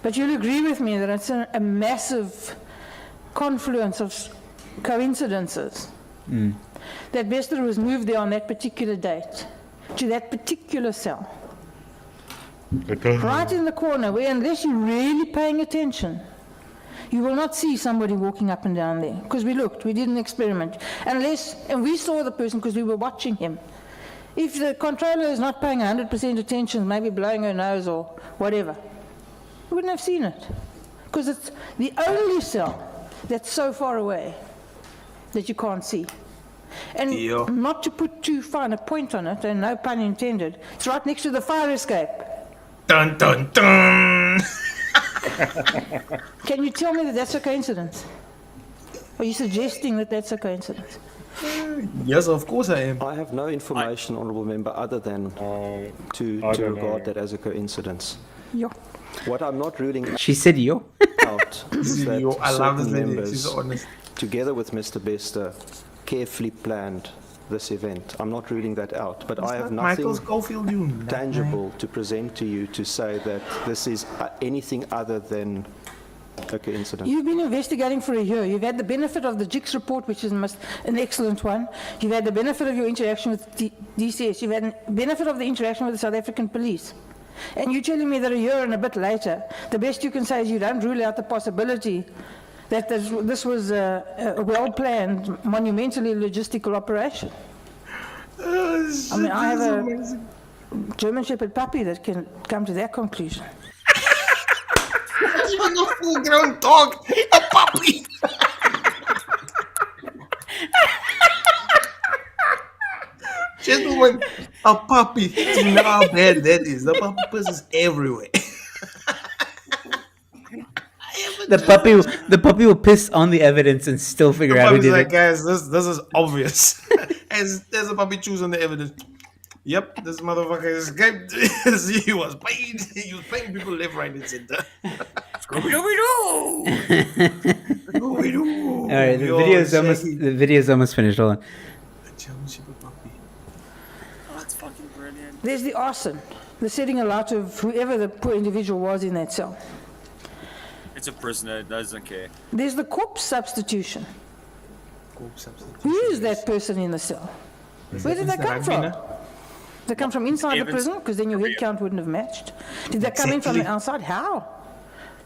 But you'll agree with me that it's a massive confluence of coincidences. That Bester was moved there on that particular date, to that particular cell. Right in the corner, where unless you're really paying attention, you will not see somebody walking up and down there. Because we looked, we did an experiment. And we saw the person because we were watching him. If the controller is not paying 100% attention, maybe blowing her nose or whatever, we wouldn't have seen it. Because it's the only cell that's so far away that you can't see. And not to put too fine a point on it, and no pun intended, it's right next to the fire escape. Dun, dun, dun. Can you tell me that that's a coincidence? Are you suggesting that that's a coincidence? Yes, of course I am. I have no information, honourable member, other than to don't regard know. that as a coincidence. Yeah. What I'm not ruling She said yo. out is that Yo, I love this certain lady. She's members, honest. together with Mr. Bester, carefully planned this event. I'm not ruling that out, but I have Michael nothing Schofield, you nut, tangible to present to you to say that this is anything other than a coincidence. You've been investigating for a year. You've had the benefit of the JIX report, which is an excellent one. You've had the benefit of your interaction with DCS. You've had the benefit of the interaction with the South African police. And you're telling me that a year and a bit later, the best you can say is you don't rule out the possibility that this was a well-planned, monumentally logistical operation. I mean, I have a German Shepherd puppy that can come to that conclusion. Not even a full-grown dog, a puppy. Gentlemen, a puppy. You know how bad that is. The puppy piss is everywhere. The puppy will piss on the evidence and still figure The out who puppy's did like, it. guys, this is obvious. There's a puppy choosing the evidence. Yep, this motherfucker escaped. He was paid. He was paying people left, right, and center. Scooby-Doo! Scooby-Doo! All right, the video's almost finished. Hold on. That's fucking brilliant. There's the arson, the setting alight of whoever the poor individual was in that cell. It's a prisoner, it doesn't care. There's the corpse substitution. Who is that person in the cell? Where did they come from? Did they come from inside the prison? Because then your head count wouldn't have matched. Did they come in from the outside? How?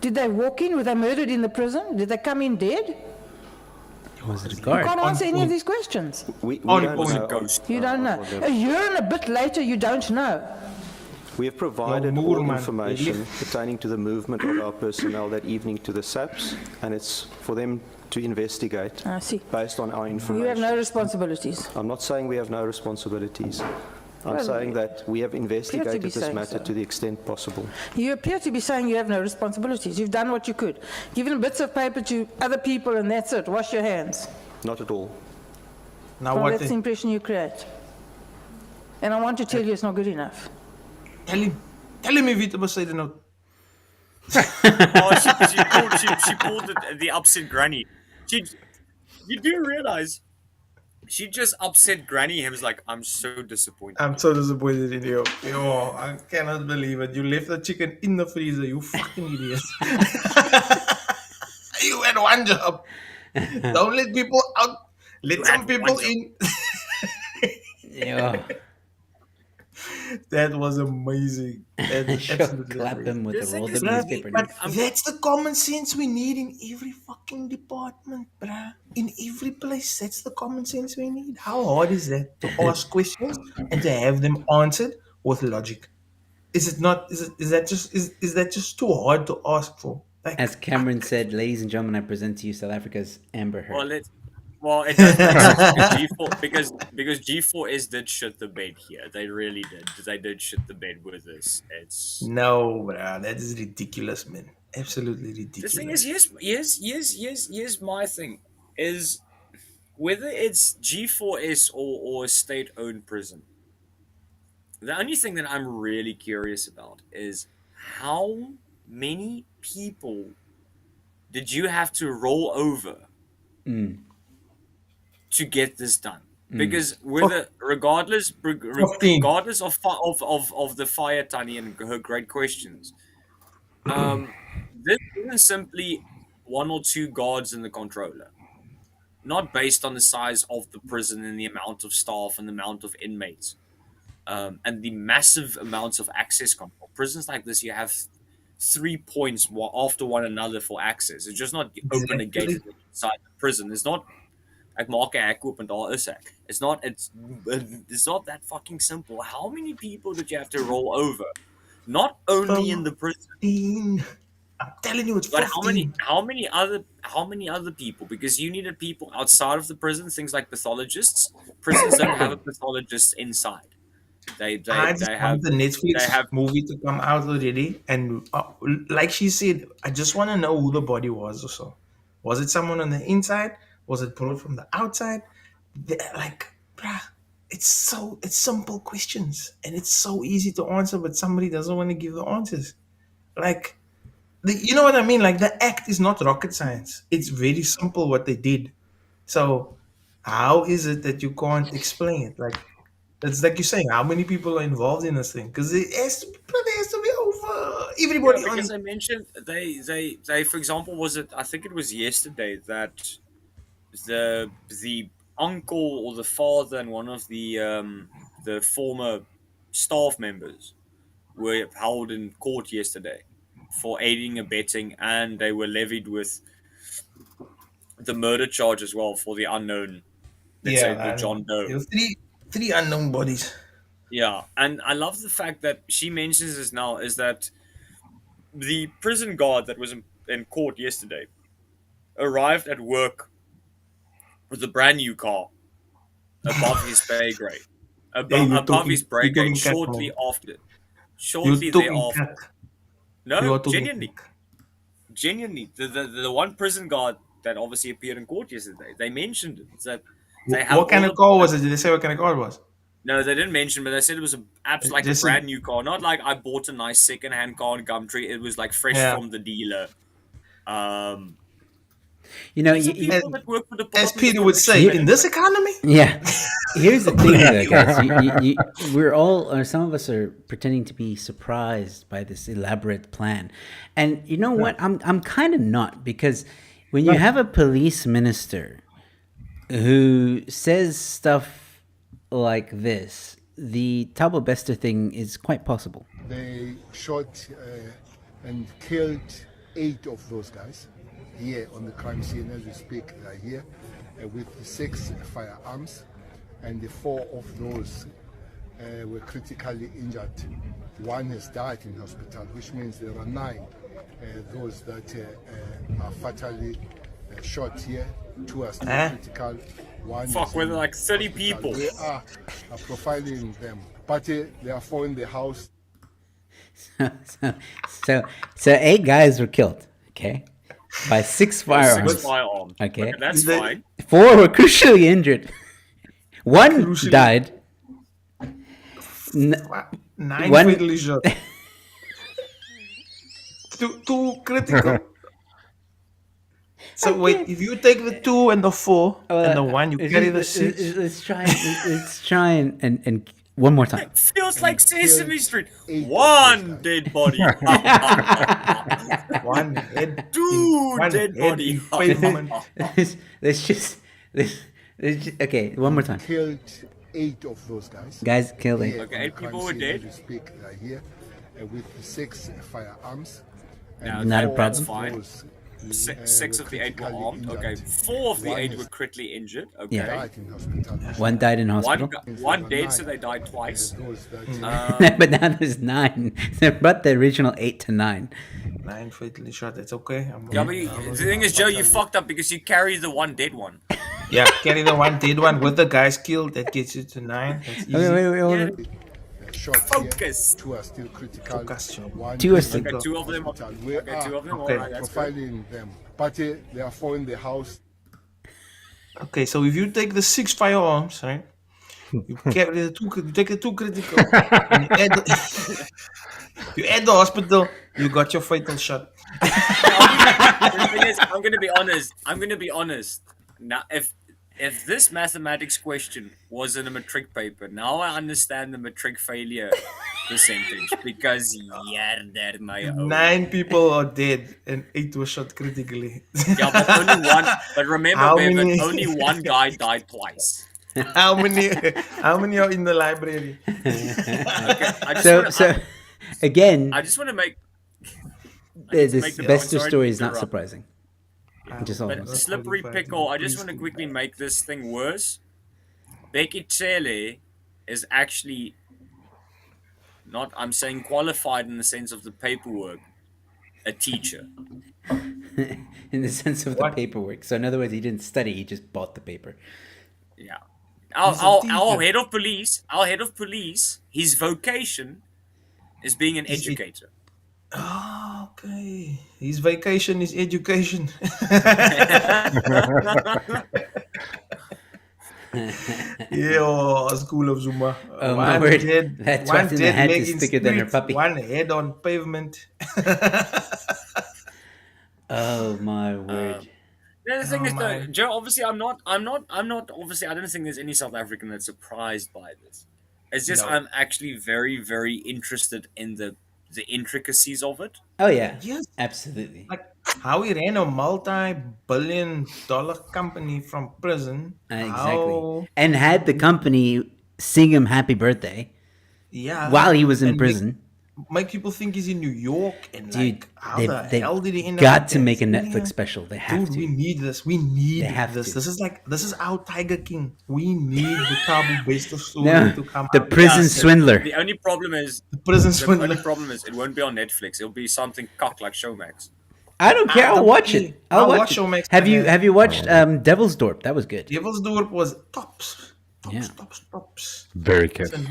Did they walk in? Were they murdered in the prison? Did they come in dead? Was it a You guard? can't answer any of these questions. We don't know. You don't know. A year and a bit later, you don't know. We have provided No, all Moorman. information pertaining to the movement of our personnel that evening to the SAPs, and it's for them to investigate I see. based on our You information. have no responsibilities. I'm not saying we have no responsibilities. I'm Well, saying that we have investigated be this saying matter so. to the extent possible. You appear to be saying you have no responsibilities. You've done what you could. Given bits of paper to other people and that's it. Wash your hands. Not at all. Now Well, what? that's the impression you create. And I want to tell you it's not good enough. Tell him if he was saying no. Oh, she pulled the upset granny. You do realize she just upset granny. He was like, I'm so disappointed. I'm so disappointed in you. Yo, I cannot believe it. You left the chicken in the freezer, you fucking idiot. You had one job. Don't let people out. Let some people in. Yeah. That was amazing. That's Sure, absolutely clap amazing. him with a rolled up Bruh, newspaper. but that's the common sense we need in every fucking department, bruh. In every place, that's the common sense we need. How hard is that to ask questions and to have them answered with logic? Is it not? Is that just too hard to ask for? Like, As Cameron said, ladies and gentlemen, I present to you South Africa's Amber Heard. Well, it does make sense because G4S did shit the bed here. They really did. They did shit the bed with this. It's no, bruh. That is ridiculous, man. Absolutely ridiculous. the thing is, here's my thing is whether it's G4S or a state-owned prison. The only thing that I'm really curious about is how many people did you have to roll over to get this done? Because regardless of the fire Tani and her great questions, this isn't simply one or two guards in the controller. Not based on the size of the prison and the amount of staff and the amount of inmates, and the massive amounts of access control. Prisons like this, you have 3 points after one another for access. It's just not open a gate inside the prison. It's not like maak 'n hek oop en daar is ek. It's not that fucking simple. How many people did you have to roll over? Not only in the prison. I'm telling you, it's 15. But how many other people? Because you needed people outside of the prison, things like pathologists. Prisons don't have a pathologist inside. They have the Netflix movie to come out already, and like she said, I just want to know who the body was. Also, was it someone on the inside? Was it brought from the outside? like, bruh, it's simple questions and it's so easy to answer, but somebody doesn't want to give the answers. Like, you know what I mean? Like, the act is not rocket science. It's very simple what they did. So, how is it that you can't explain it? Like, it's like you're saying, how many people are involved in this thing? Because there has to be over everybody Yeah, on. because I mentioned they for example, was it? I think it was yesterday that the uncle or the father and one of the former staff members were held in court yesterday for aiding and abetting, and they were levied with the murder charge as well for the unknown. Let's say the John Doe. There were three unknown bodies. Yeah, and I love the fact that she mentions this now is that the prison guard that was in court yesterday arrived at work with a brand new car above his pay grade, above his pay grade shortly after. Shortly thereafter. No, genuinely, the one prison guard that obviously appeared in court yesterday, they mentioned it. It's that they have What kind of car was it? Did they say what kind of car it was? No, they didn't mention, but they said it was like a brand new car. Not like I bought a nice second-hand car on Gumtree. It was like fresh from the dealer. You know, people that work for the as Peter would say, in this economy. Yeah. Here's the thing, though, guys. We're all, or some of us are pretending to be surprised by this elaborate plan, and you know what? I'm kind of not, because when you have a police minister who says stuff like this, the Thabo Bester thing is quite possible. They shot and killed 8 of those guys here on the crime scene as we speak. They are here with 6 firearms, and the 4 of those were critically injured. 1 has died in hospital, which means there are 9 those that are fatally shot here. 2 are still critical. 1 Fuck, we're like 30 people. We are profiling them, but they are 4 in the house. So 8 guys were killed, okay, by 6 firearms. 6 firearms. Okay, that's fine. 4 were crucially injured. 1 died. 9 fatally shot. 2 critical. So wait, if you take the 2 and the 4 and the 1, you carry the 6. Let's try and one more time. It feels like Sesame Street. 1 dead body. 1 head. 2 dead body. Let's okay, one more time. Killed 8 of those guys. Guys killed 8. Okay, 8 people were dead. As we speak, they are here with 6 firearms. Now, not a problem. That's fine. 6 of the 8 were armed. Okay, 4 of the 8 were critically injured. Okay. Yeah. 1 died in hospital. 1 dead, so they died twice. But now there's 9. They brought the original 8 to 9. 9 fatally shot. That's okay. Yeah, but the thing is, Joe, you fucked up because you carry the 1 dead one. Yeah, carry the 1 dead one with the guys killed. That gets you to 9. That's easy. Wait. Focus. 2 are still critical. 2 are still. Okay, 2 of them. Okay, 2 of them. Okay. Alright, that's good. Profiling them, but there are 4 in the house. Okay, so if you take the 6 firearms, right? You carry the 2. You take the 2 critical. And you add the hospital. You got your fatal shot. The thing is, I'm gonna be honest. Now, if this mathematics question was in a matric paper, now I understand the matric failure percentage, because they're my own. 9 people are dead and 8 were shot critically. Yeah, but only 1. But remember, Bevan, only 1 guy died twice. How many are in the library? So again, I just want to make. This Bester story is not surprising. Just all But slippery pickle, I just want to quickly make this thing worse. Becky Cele is actually not, I'm saying qualified in the sense of the paperwork, a teacher. In the sense of the paperwork. So in other words, he didn't study, he just bought the paper. Yeah. Our head of police, his vocation is being an educator. Oh, okay. His vacation is education. Yo, School of Zuma. Oh my word! That's one what's in the dead hat leg is in thicker than her street, puppy. one head on pavement. Oh my word! The thing is, though, man. Joe. Obviously, I'm not. Obviously, I don't think there's any South African that's surprised by this. It's just No. I'm actually very, very interested in the intricacies of it. Oh yeah, Yes. absolutely. Like how he ran a multi-billion-dollar company from prison. Exactly. How, And had the company sing him happy birthday yeah. while he was in and prison. Make people think he's in New York and Dude, like how the they've hell did he end got up to in make a Tanzania? Netflix special. They have Dude, to. we need this. We need They have this. to. This is our Tiger King. We need the Tabu Bester story No, to come the out. prison Yeah, swindler. The only problem is The prison the swindler. only problem is it won't be on Netflix. It'll be something cock like Showmax. I don't care. I'll don't watch care. it. I'll watch it. Showmax. Have you watched Devil's Dorp? That was good. Devil's Dorp was tops. Yeah. Tops. Very So good.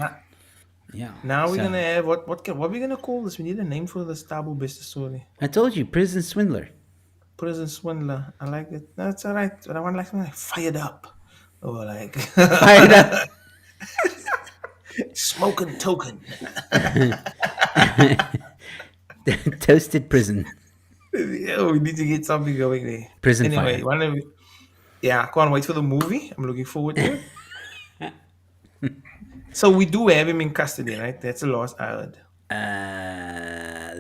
now we're So- gonna have what are we gonna call this? We need a name for this Tabu Bester story. I told you, prison swindler. Prison swindler. I like it. That's all right. But I want like something like fired up. Or like Fired up. Smoking token. Toasted prison. Yeah, we need to get something going there. Prison anyway, fire. I can't wait for the movie. I'm looking forward to it. So we do have him in custody, right? That's the last I heard.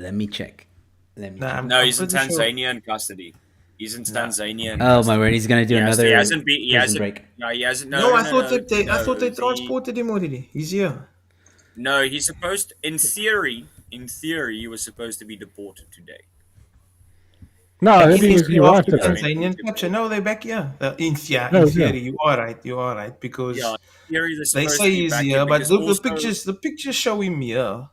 Let me check. No, he's in pretty sure. Tanzania in custody. He's in Tanzania. in Oh custody. my word! He's gonna do He another hasn't been. He prison hasn't. break. No, he hasn't. No, I thought no, that they no, transported him already. He's here. No, he's supposed. In theory, he was supposed to be deported today. No, I think He's he off arrived to today. Tanzanian capture. No, they're back here. In No, theory, yeah. you are right. Because Yeah, in theory, they're they supposed say to be he's back here, here but because the also- pictures show him here.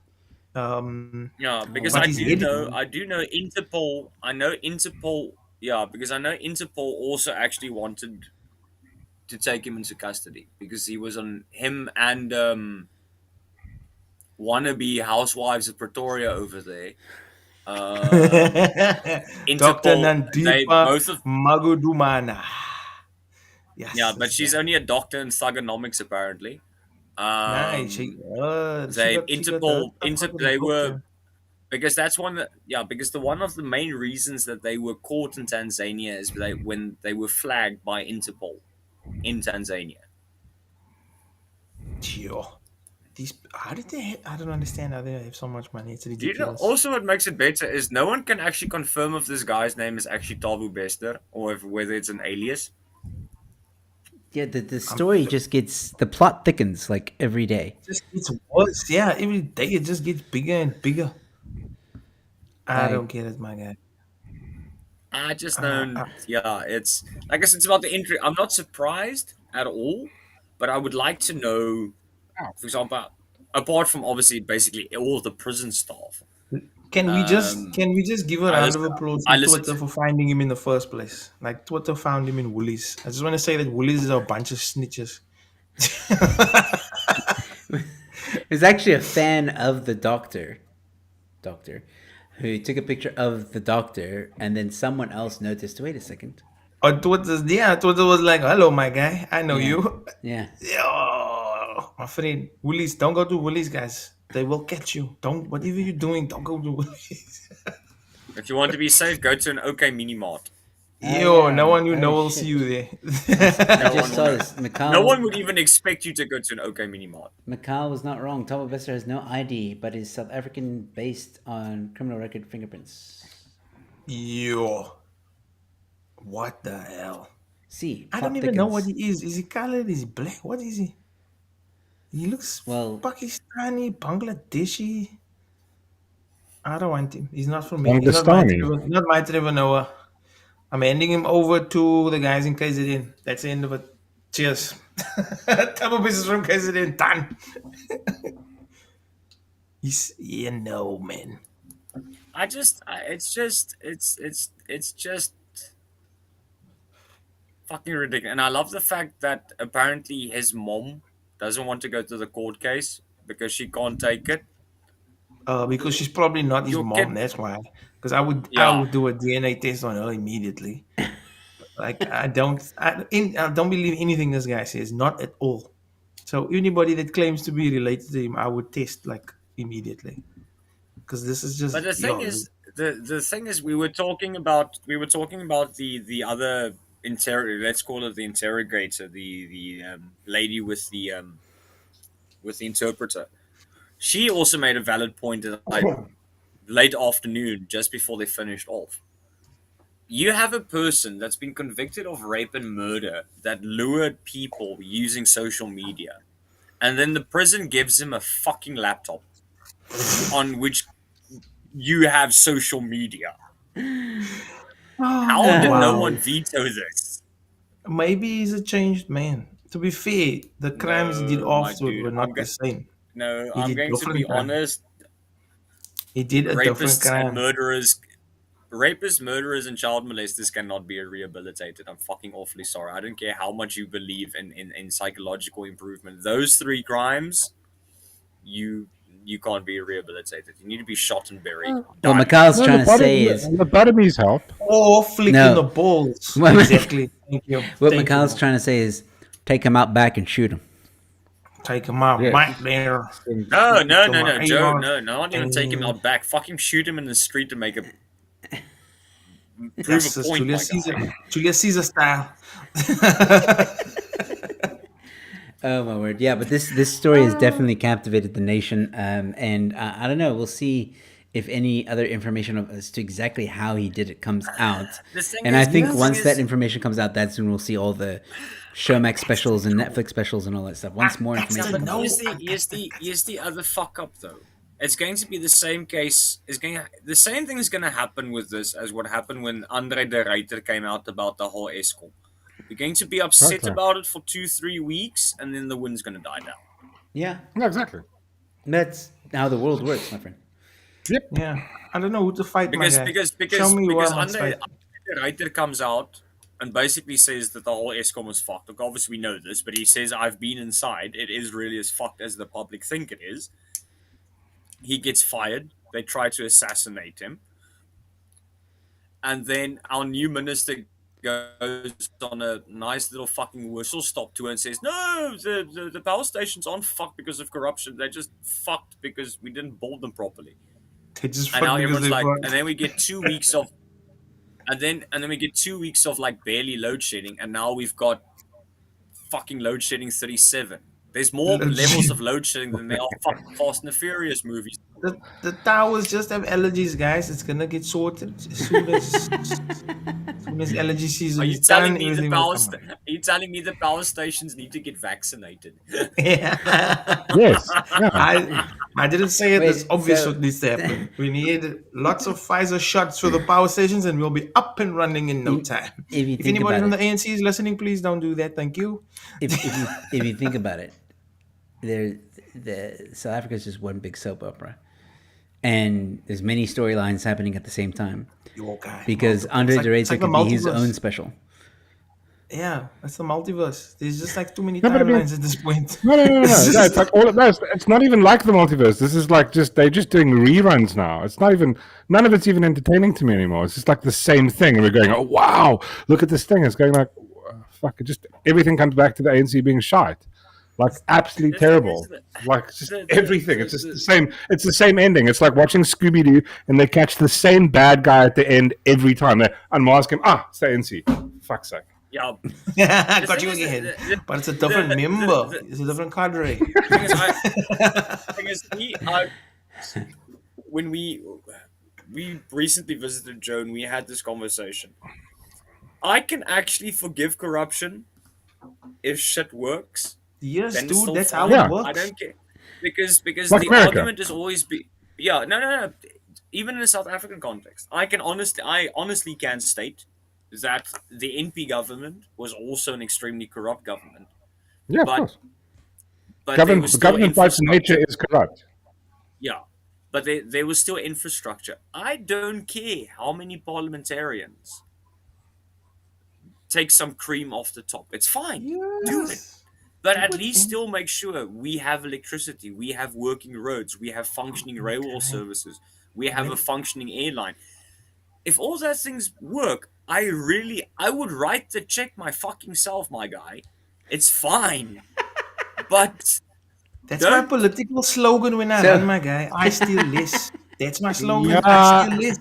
Yeah, because but I he's do hidden. know. I do know Interpol. I know Interpol. Yeah, because I know Interpol also actually wanted to take him into custody because he was on him and wannabe housewives of Pretoria over there. Dr. They Nandipa both of Magudumana. Yes, yeah, but she's only a doctor in thugonomics apparently. Nice. She got Interpol, her fucking they were doctor. because that's because the one of the main reasons that they were caught in Tanzania is when they were flagged by Interpol in Tanzania. Yo. How did they? I don't understand how they have so much money. It's Do you know, ridiculous. also what makes it better is no one can actually confirm if this guy's name is actually Tabu Bester or whether it's an alias. Yeah, the story just gets the plot thickens like every day. It just gets worse. Yeah, every day it just gets bigger and bigger. I Like- don't get it, my guy. I just don't. It's like I said, it's about the entry. I'm not surprised at all, but I would like to know, for example, apart from obviously basically all the prison staff. Can we just give a round of applause I to listened Twitter for finding him in the first place? Like Twitter found him in Woolies. I just want to say that Woolies is a bunch of snitches. There's actually a fan of the doctor, who took a picture of the doctor, and then someone else noticed. Wait a second. Twitter was like, "Hello, my guy. I know you." Yeah. Yo, my friend, Woolies. Don't go to Woolies, guys. They will catch you. Don't whatever you're doing. Don't go to Woolies. If you want to be safe, go to an OK Mini Mart. Yo, no one you know will see you there. I just saw this. No one would even expect you to go to an OK Mini Mart. Mikhail was not wrong. Tabu Bester has no ID, but is South African based on criminal record fingerprints. Yo, what the hell? See, I plot don't even know what thickens. he is. Is he colored? Is he black? What is he? He looks Pakistani, Bangladeshi. I don't want him. He's not from me. He's not my Trevor Noah. I'm handing him over to the guys in KZN. That's the end of it. Cheers. Tabu business from KZN. Done. Man. It's just fucking ridiculous. And I love the fact that apparently his mom doesn't want to go to the court case because she can't take it. Because she's probably not his mom. That's why. Because I would do a DNA test on her immediately. Like I don't believe anything this guy says, not at all. So anybody that claims to be related to him, I would test like immediately, because this is just But the thing is, the thing is, we were talking about the other let's call it the interrogator, the lady with the interpreter. She also made a valid point at like late afternoon, just before they finished off. You have a person that's been convicted of rape and murder that lured people using social media, and then the prison gives him a fucking laptop on which you have social media. How did no one veto this? Maybe he's a changed man. To be fair, the crimes he did afterward dude, were not the same. No, He I'm did going to different be crimes. honest. He did a different Rapists and crime. rapists, murderers, and child molesters cannot be rehabilitated. I'm fucking awfully sorry. I don't care how much you believe in psychological improvement. Those three crimes, you can't be rehabilitated. You need to be shot and buried. What Mikhail's trying to say is lobotomies help. Or flicking the balls. Exactly. Thank you. What Thank Mikhail's you. trying to say is take him out back and shoot him. Take him out back there. No, Joe, Avon. no, not even take him out back. Fucking shoot him in the street to make a prove That's a just point. Julius my guy. Caesar. Julius Caesar style. Oh my word! Yeah, but this story has definitely captivated the nation, and I don't know. We'll see if any other information as to exactly how he did it comes out. And I think once that information comes out, that's when we'll see all the Showmax specials and Netflix specials and all that stuff. Once more information But comes out. here's the other fuck up though. It's going to be the same case. The same thing is going to happen with this as what happened when Andre de Ruyter came out about the whole Eskom. You're going to be upset Okay. about it for 2-3 weeks, and then the wind's going to die down. Yeah, no, exactly. That's how the world works, my friend. Yep. Yeah. I don't know who to fight, Because my guy. because Show me who because I must Andre fight. de Ruyter comes out and basically says that the whole Eskom is fucked. Look, obviously we know this, but he says I've been inside. It is really as fucked as the public think it is. He gets fired. They try to assassinate him. And then our new minister goes on a nice little fucking whistle stop tour and says, no, the power stations aren't fucked because of corruption. They're just fucked because we didn't build them properly. They just And fuck now because everyone's they like, fuck. and then we get 2 weeks of, and then we get 2 weeks of like barely load shedding, and now we've got fucking load shedding 37. There's more Load levels shedding. of load shedding than there are fucking Fast and the Furious movies. The towers just have allergies, guys. It's gonna get sorted as soon as allergy season Are you is telling done. me Everything will come are you telling me the power stations need to get vaccinated? Yeah. Yes. Yeah. I didn't say it. Wait, It's obvious so- what needs to happen. We need lots of Pfizer shots for the power stations, and we'll be up and running in no time. If you If think anybody about from the it, ANC is listening, please don't do that. Thank you. if you think about it, the South Africa is just one big soap opera, and there's many storylines happening at the same time. Your guy. Because Multiple. Andre It's de like- Ruyter it's like could the be his multiverse. own special. Yeah, that's the multiverse. There's just like too many No, but I mean- timelines at this point. No. It's like all. No, it's not even like the multiverse. This is like they're just doing reruns now. It's not even. None of it's even entertaining to me anymore. It's just like the same thing, and we're going, oh wow, look at this thing. It's going like, fuck. It just everything comes back to the ANC being shite, like absolutely terrible. Like just everything. It's just the same. It's the same ending. It's like watching Scooby Doo, and they catch the same bad guy at the end every time. They unmask him. It's the ANC. Fuck's sake. Yeah. I got you again. But it's a different member. It's a different cadre. When we recently visited Joe and we had this conversation, I can actually forgive corruption if shit works. Yes, then it's dude, still that's fine. how it works. I don't care because Like the America. argument is always no. Even in a South African context, I honestly can state that the NP government was also an extremely corrupt government. Yeah, of But- course. But there was The still government by its nature is corrupt. Yeah, but there was still infrastructure. I don't care how many parliamentarians take some cream off the top. It's fine. Do it. But at least still make sure we have electricity, we have working roads, we have functioning railway services, we have a functioning airline. If all those things work, I would write the check my fucking self, my guy. It's fine. But that's my political slogan when I run, my guy. I steal less. That's my slogan. Yeah, I steal less.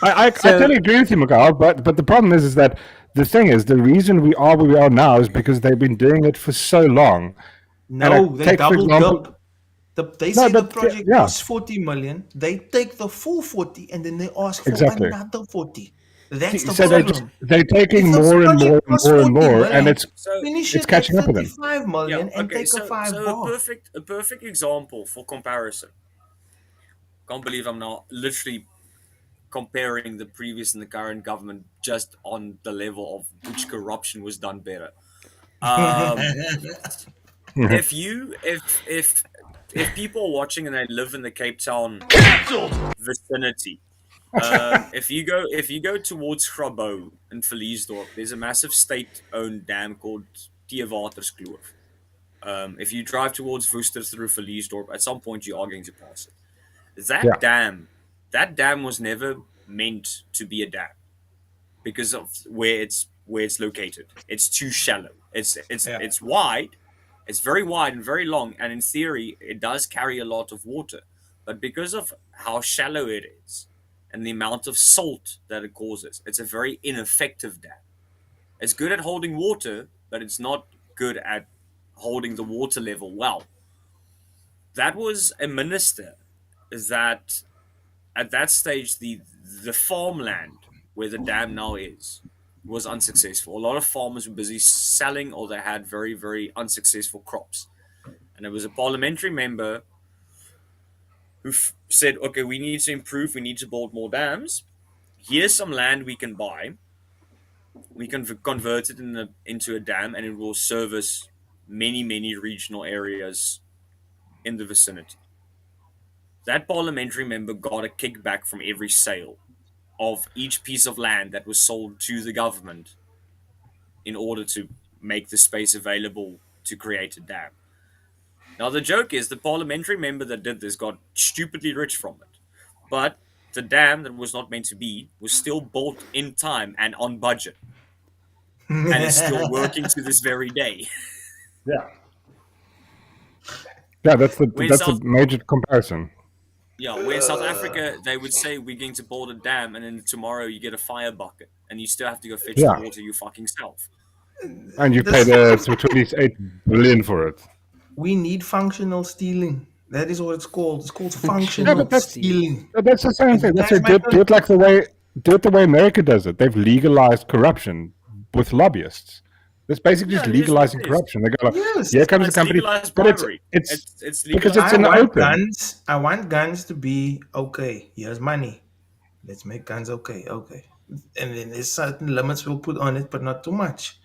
I totally agree with you, Miguel. But the problem is that the thing is, the reason we are where we are now is because they've been doing it for so long. No, they doubled up. They say the project yeah. costs 40 million. They take the full 40 and then they ask for Exactly. another 40. That's the So problem. they're taking If the more and more project and costs more and 40 more, million, and it's finish it's it catching at up with them. 35 million and take a 5 so bar. a perfect example for comparison. Can't believe I'm now literally comparing the previous and the current government just on the level of which corruption was done better. If people are watching and they live in the Cape Town vicinity, if you go towards Grabouw in Verliesdorp, there's a massive state-owned dam called Theewaterskloof. If you drive towards Worcester through Verliesdorp, at some point you are going to pass it. That dam was never meant to be a dam because of where it's located. It's too shallow. It's wide. It's very wide and very long, and in theory, it does carry a lot of water. But because of how shallow it is and the amount of salt that it causes, it's a very ineffective dam. It's good at holding water, but it's not good at holding the water level well. That was a minister that, at that stage, the farmland where the dam now is, was unsuccessful. A lot of farmers were busy selling, or they had very, very unsuccessful crops. And there was a parliamentary member who said, okay, we need to improve, we need to build more dams. Here's some land we can buy. We can convert it into a dam, and it will service many, many regional areas in the vicinity. That parliamentary member got a kickback from every sale of each piece of land that was sold to the government in order to make the space available to create a dam. Now, the joke is the parliamentary member that did this got stupidly rich from it. But the dam that was not meant to be was still built in time and on budget. And is still working to this very day. Yeah, that's a major comparison. Yeah, where in South Africa, they would say, we're going to build a dam, and then tomorrow you get a fire bucket, and you still have to go fetch the water you fucking self. And you paid 28 billion for it. We need functional stealing. That is what it's called. It's called functional stealing. That's the same thing. That's do it like the way America does it. They've legalized corruption with lobbyists. It's basically just legalizing corruption. They go like, here comes a company, but it's because it's in the open. I want guns to be okay. Here's money. Let's make guns okay. And then there's certain limits we'll put on it, but not too much.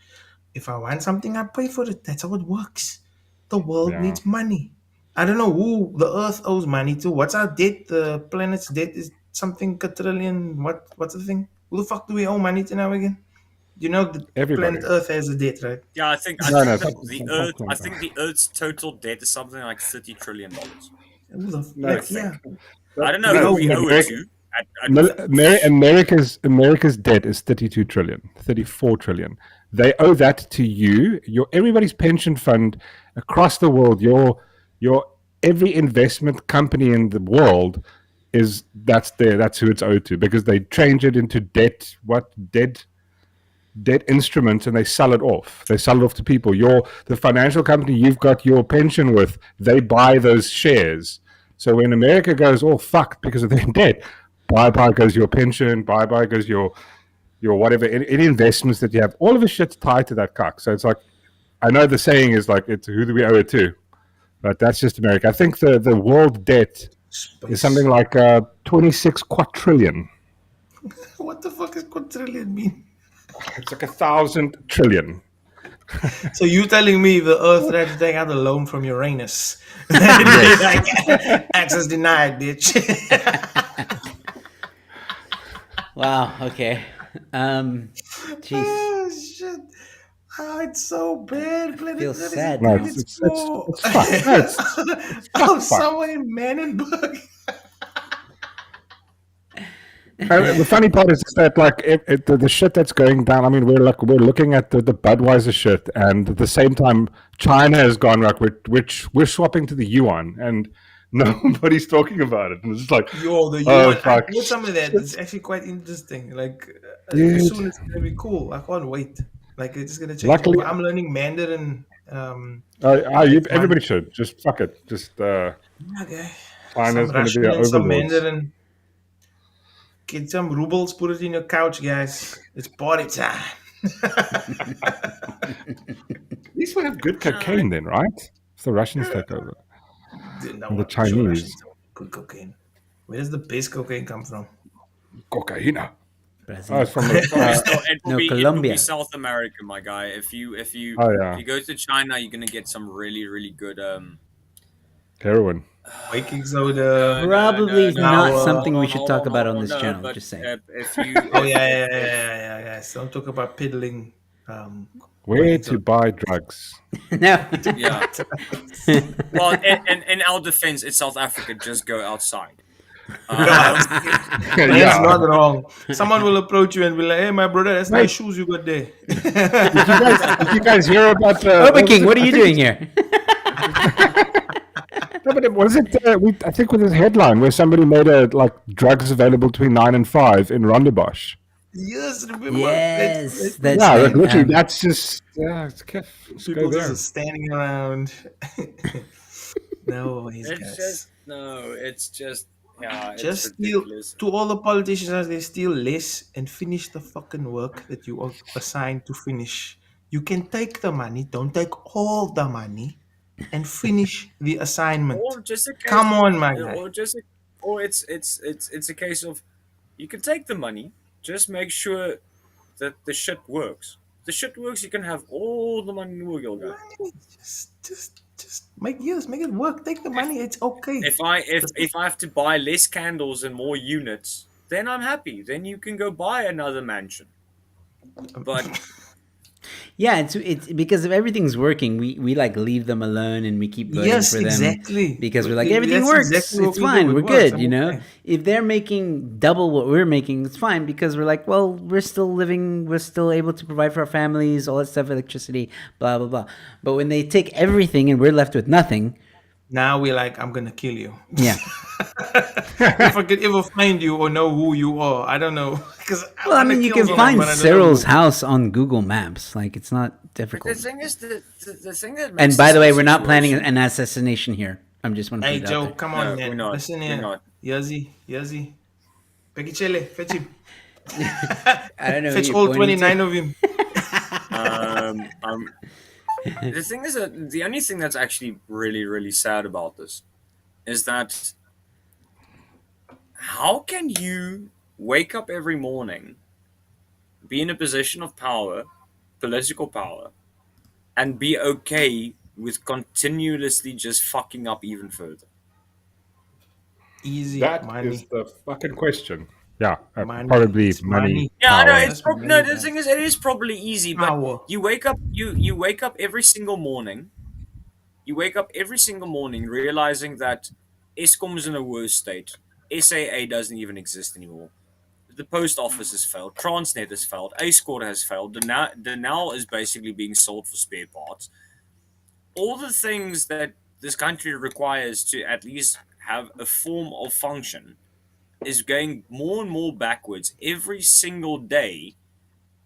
If I want something, I pay for it. That's how it works. The world needs money. I don't know who the Earth owes money to. What's our debt? The planet's debt is something quadrillion. What's the thing? Who the fuck do we owe money to now again? You know, the planet Earth has a debt, right? Yeah, I think the Earth's total debt is something like $30 trillion. I don't know who we owe it to. America's debt is 34 trillion. They owe that to you, everybody's pension fund across the world, your every investment company in the world that's who it's owed to, because they change it into debt instruments, and they sell it off. They sell it off to people. The financial company you've got your pension with, they buy those shares. So when America goes all fucked because of their debt, bye goes your pension, bye goes your whatever, any investments that you have. All of the shit's tied to that cock. So it's like, I know the saying is like, it's who do we owe it to? But that's just America. I think the world debt is something like 26 quadrillion. What the fuck does quadrillion mean? It's like 1,000 trillion. So you telling me the Earth had to take out a loan from Uranus? Access denied, bitch. Wow. Okay. Jeez. Oh shit! Oh, it's so bad. Feels sad. No, it's I'm somewhere in Manenberg. The funny part is that like the shit that's going down. I mean, we're looking at the Budweiser shit, and at the same time, China has gone like we're swapping to the yuan, and nobody's talking about it. And it's just like, Yo, the oh, yuan. I know some of that. It's actually quite interesting. Like, as soon it's gonna be cool. I can't wait. Like, it's gonna change. Luckily- I'm learning Mandarin. Everybody should just fuck it. Just Okay. China's Some going to be Russian an and some overlord. Mandarin. Get some rubles, put it in your couch, guys. It's party time. At least we have good cocaine then, right? If the Russians take over. No, And the I'm sure Chinese. Russians have good cocaine. Where does the best cocaine come from? Cocaina. Brazil. Oh, it's from It will be Colombia. South America, my guy. If you Oh, yeah. if you go to China, you're gonna get some really good Heroin. Baking soda. Probably not no, something we should hold talk on, about hold on on, this no, channel. but, Just saying. If you, Oh yeah. Don't talk about piddling. Where to buy drugs? No. Yeah. Well, in our defense, it's South Africa. Just go outside. That's Yeah. not wrong. Someone will approach you and be like, "Hey, my brother, that's nice shoes you got there." Did you guys hear about Urban King, what are you doing here? No, but was it? I think with this headline where somebody made drugs available between 9 and 5 in Rondebosch. Yes, remember? Yes, Yeah, that's literally. That's just it's kiff. Just People go there. just standing around. No, It's guys. just it's just it's Just steal ridiculous. to all the politicians as they steal less and finish the fucking work that you are assigned to finish. You can take the money, don't take all the money, and finish the assignment. Or just a case, Come on, my guy. or it's a case of you can take the money, just make sure that the shit works. The shit works, you can have all the money in the world, guy. Just make it work. Take the money. It's okay. If I have to buy less candles and more units, then I'm happy. Then you can go buy another mansion. But Yeah, it's because if everything's working, we like leave them alone and we keep voting Yes, for them exactly. because we're like That's everything works. exactly what It's we do. fine. It We're works. good. I'm You know, okay. if they're making double what we're making, it's fine because we're like, well, we're still living, we're still able to provide for our families, all that stuff, electricity, blah blah blah. But when they take everything and we're left with nothing, Now we're like, I'm gonna kill you. yeah. If I could ever find you or know who you are, I don't know. Because Well, I mean, you can find Cyril's house on Google Maps. Like, it's not the difficult. thing is, the thing that And makes by the way, this we're not planning situation- an assassination here. I'm just want to Hey put it Joe, out there. come on, No, man. we're not. Listen We're here. not. Yazzie. Pekichele, fetch him. I don't know. who Fetch you're all pointing 29 to. of him. The thing is that the only thing that's actually really sad about this is that how can you wake up every morning, be in a position of power, political power, and be okay with continuously just fucking up even further? Easy That money. is the fucking question. Yeah, Money. probably It's money. money. Yeah, I know. power. It's no. The thing is, it is probably easy, but Power. you wake up. You wake up every single morning. You wake up every single morning realizing that Eskom is in a worse state. SAA doesn't even exist anymore. The post office has failed. Transnet has failed. A-Score has failed. Denel is basically being sold for spare parts. All the things that this country requires to at least have a form of function is going more and more backwards every single day,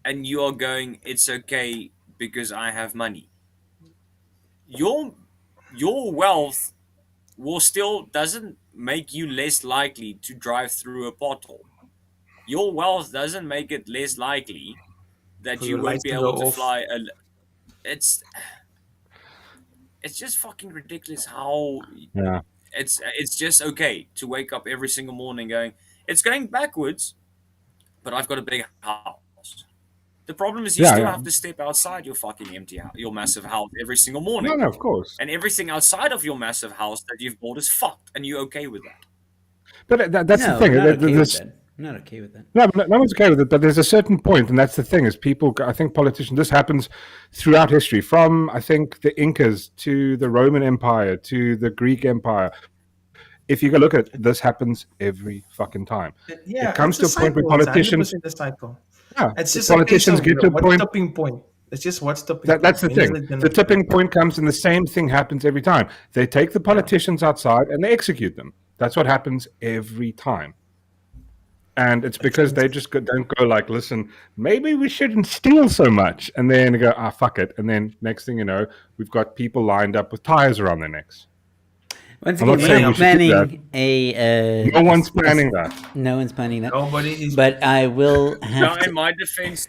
and you are going, it's okay because I have money. Your wealth will still doesn't make you less likely to drive through a pothole. Your wealth doesn't make it less likely that For you your won't lights be to able go to off. fly. It's just fucking ridiculous how Yeah. it's just okay to wake up every single morning going, it's going backwards, but I've got a big house. The problem is you Yeah, still yeah. have to step outside your fucking empty house, your massive house every single morning. No, of course. And everything outside of your massive house that you've bought is fucked, and you're okay with that. But that's No, the thing. I'm not okay with There's- that. I'm not okay with that. No one's okay with it, but there's a certain point, and that's the thing, is people, I think politicians, this happens throughout history, from, I think, the Incas to the Roman Empire to the Greek Empire. if you go look at it, this happens every fucking time. Yeah, it comes to it's a point where cycle. It's politicians, 100% a cycle. yeah, It's just politicians get to a what's point. tipping point. It's just what's tipping That's the point. When is thing. it gonna The tip? tipping point comes, and the same thing happens every time. They take the politicians outside and they execute them. That's what happens every time. And it's because they just don't go like, listen, maybe we shouldn't steal so much. And then they go, fuck it. And then next thing you know, we've got people lined up with tires around their necks. Once I'm again, not saying we're we should do planning a. No one's planning that. No one's planning that. Nobody is. But I will No, have to. in my defense,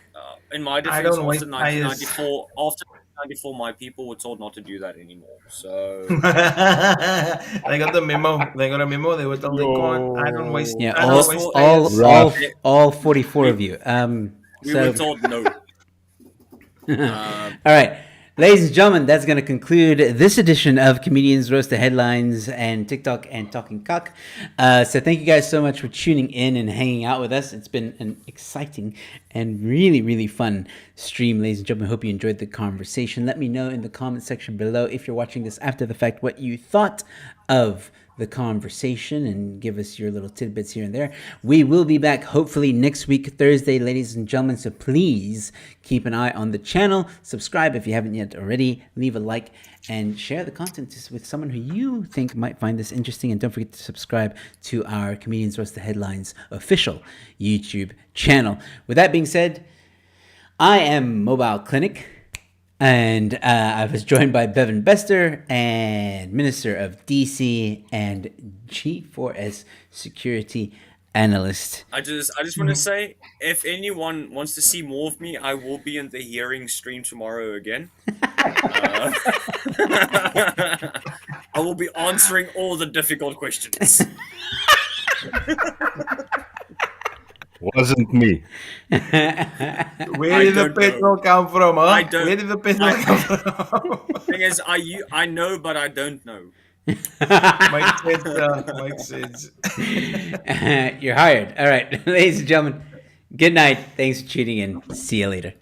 don't after waste 1994, my people were told not to do that anymore. So They got the memo. They got a memo. They were told they can't. I don't waste. Yeah, I don't waste tires. all 44 of you. we So- were told no. All right. Ladies and gentlemen, that's going to conclude this edition of Comedians Roast the Headlines and TikTok and Talking Cock. So thank you guys so much for tuning in and hanging out with us. It's been an exciting and really, really fun stream, ladies and gentlemen. Hope you enjoyed the conversation. Let me know in the comment section below, if you're watching this after the fact, what you thought of the conversation, and give us your little tidbits here and there. We will be back hopefully next week, Thursday, ladies and gentlemen. So please keep an eye on the channel. Subscribe if you haven't yet already. Leave a like and share the content with someone who you think might find this interesting. And don't forget to subscribe to our Comedians Roast the Headlines official YouTube channel. With that being said, I am Mobile Clinic. And I was joined by Bevan Bester, and Minister of DC and G4S Security Analyst. I just want to say, if anyone wants to see more of me, I will be in the hearing stream tomorrow again. I will be answering all the difficult questions. Wasn't me. Where did the petrol come from, huh? I don't. Where did the petrol come from? Thing is, I know, but I don't know. Makes sense. Makes sense. You're hired. All right, ladies and gentlemen, good night. Thanks for tuning in. See you later.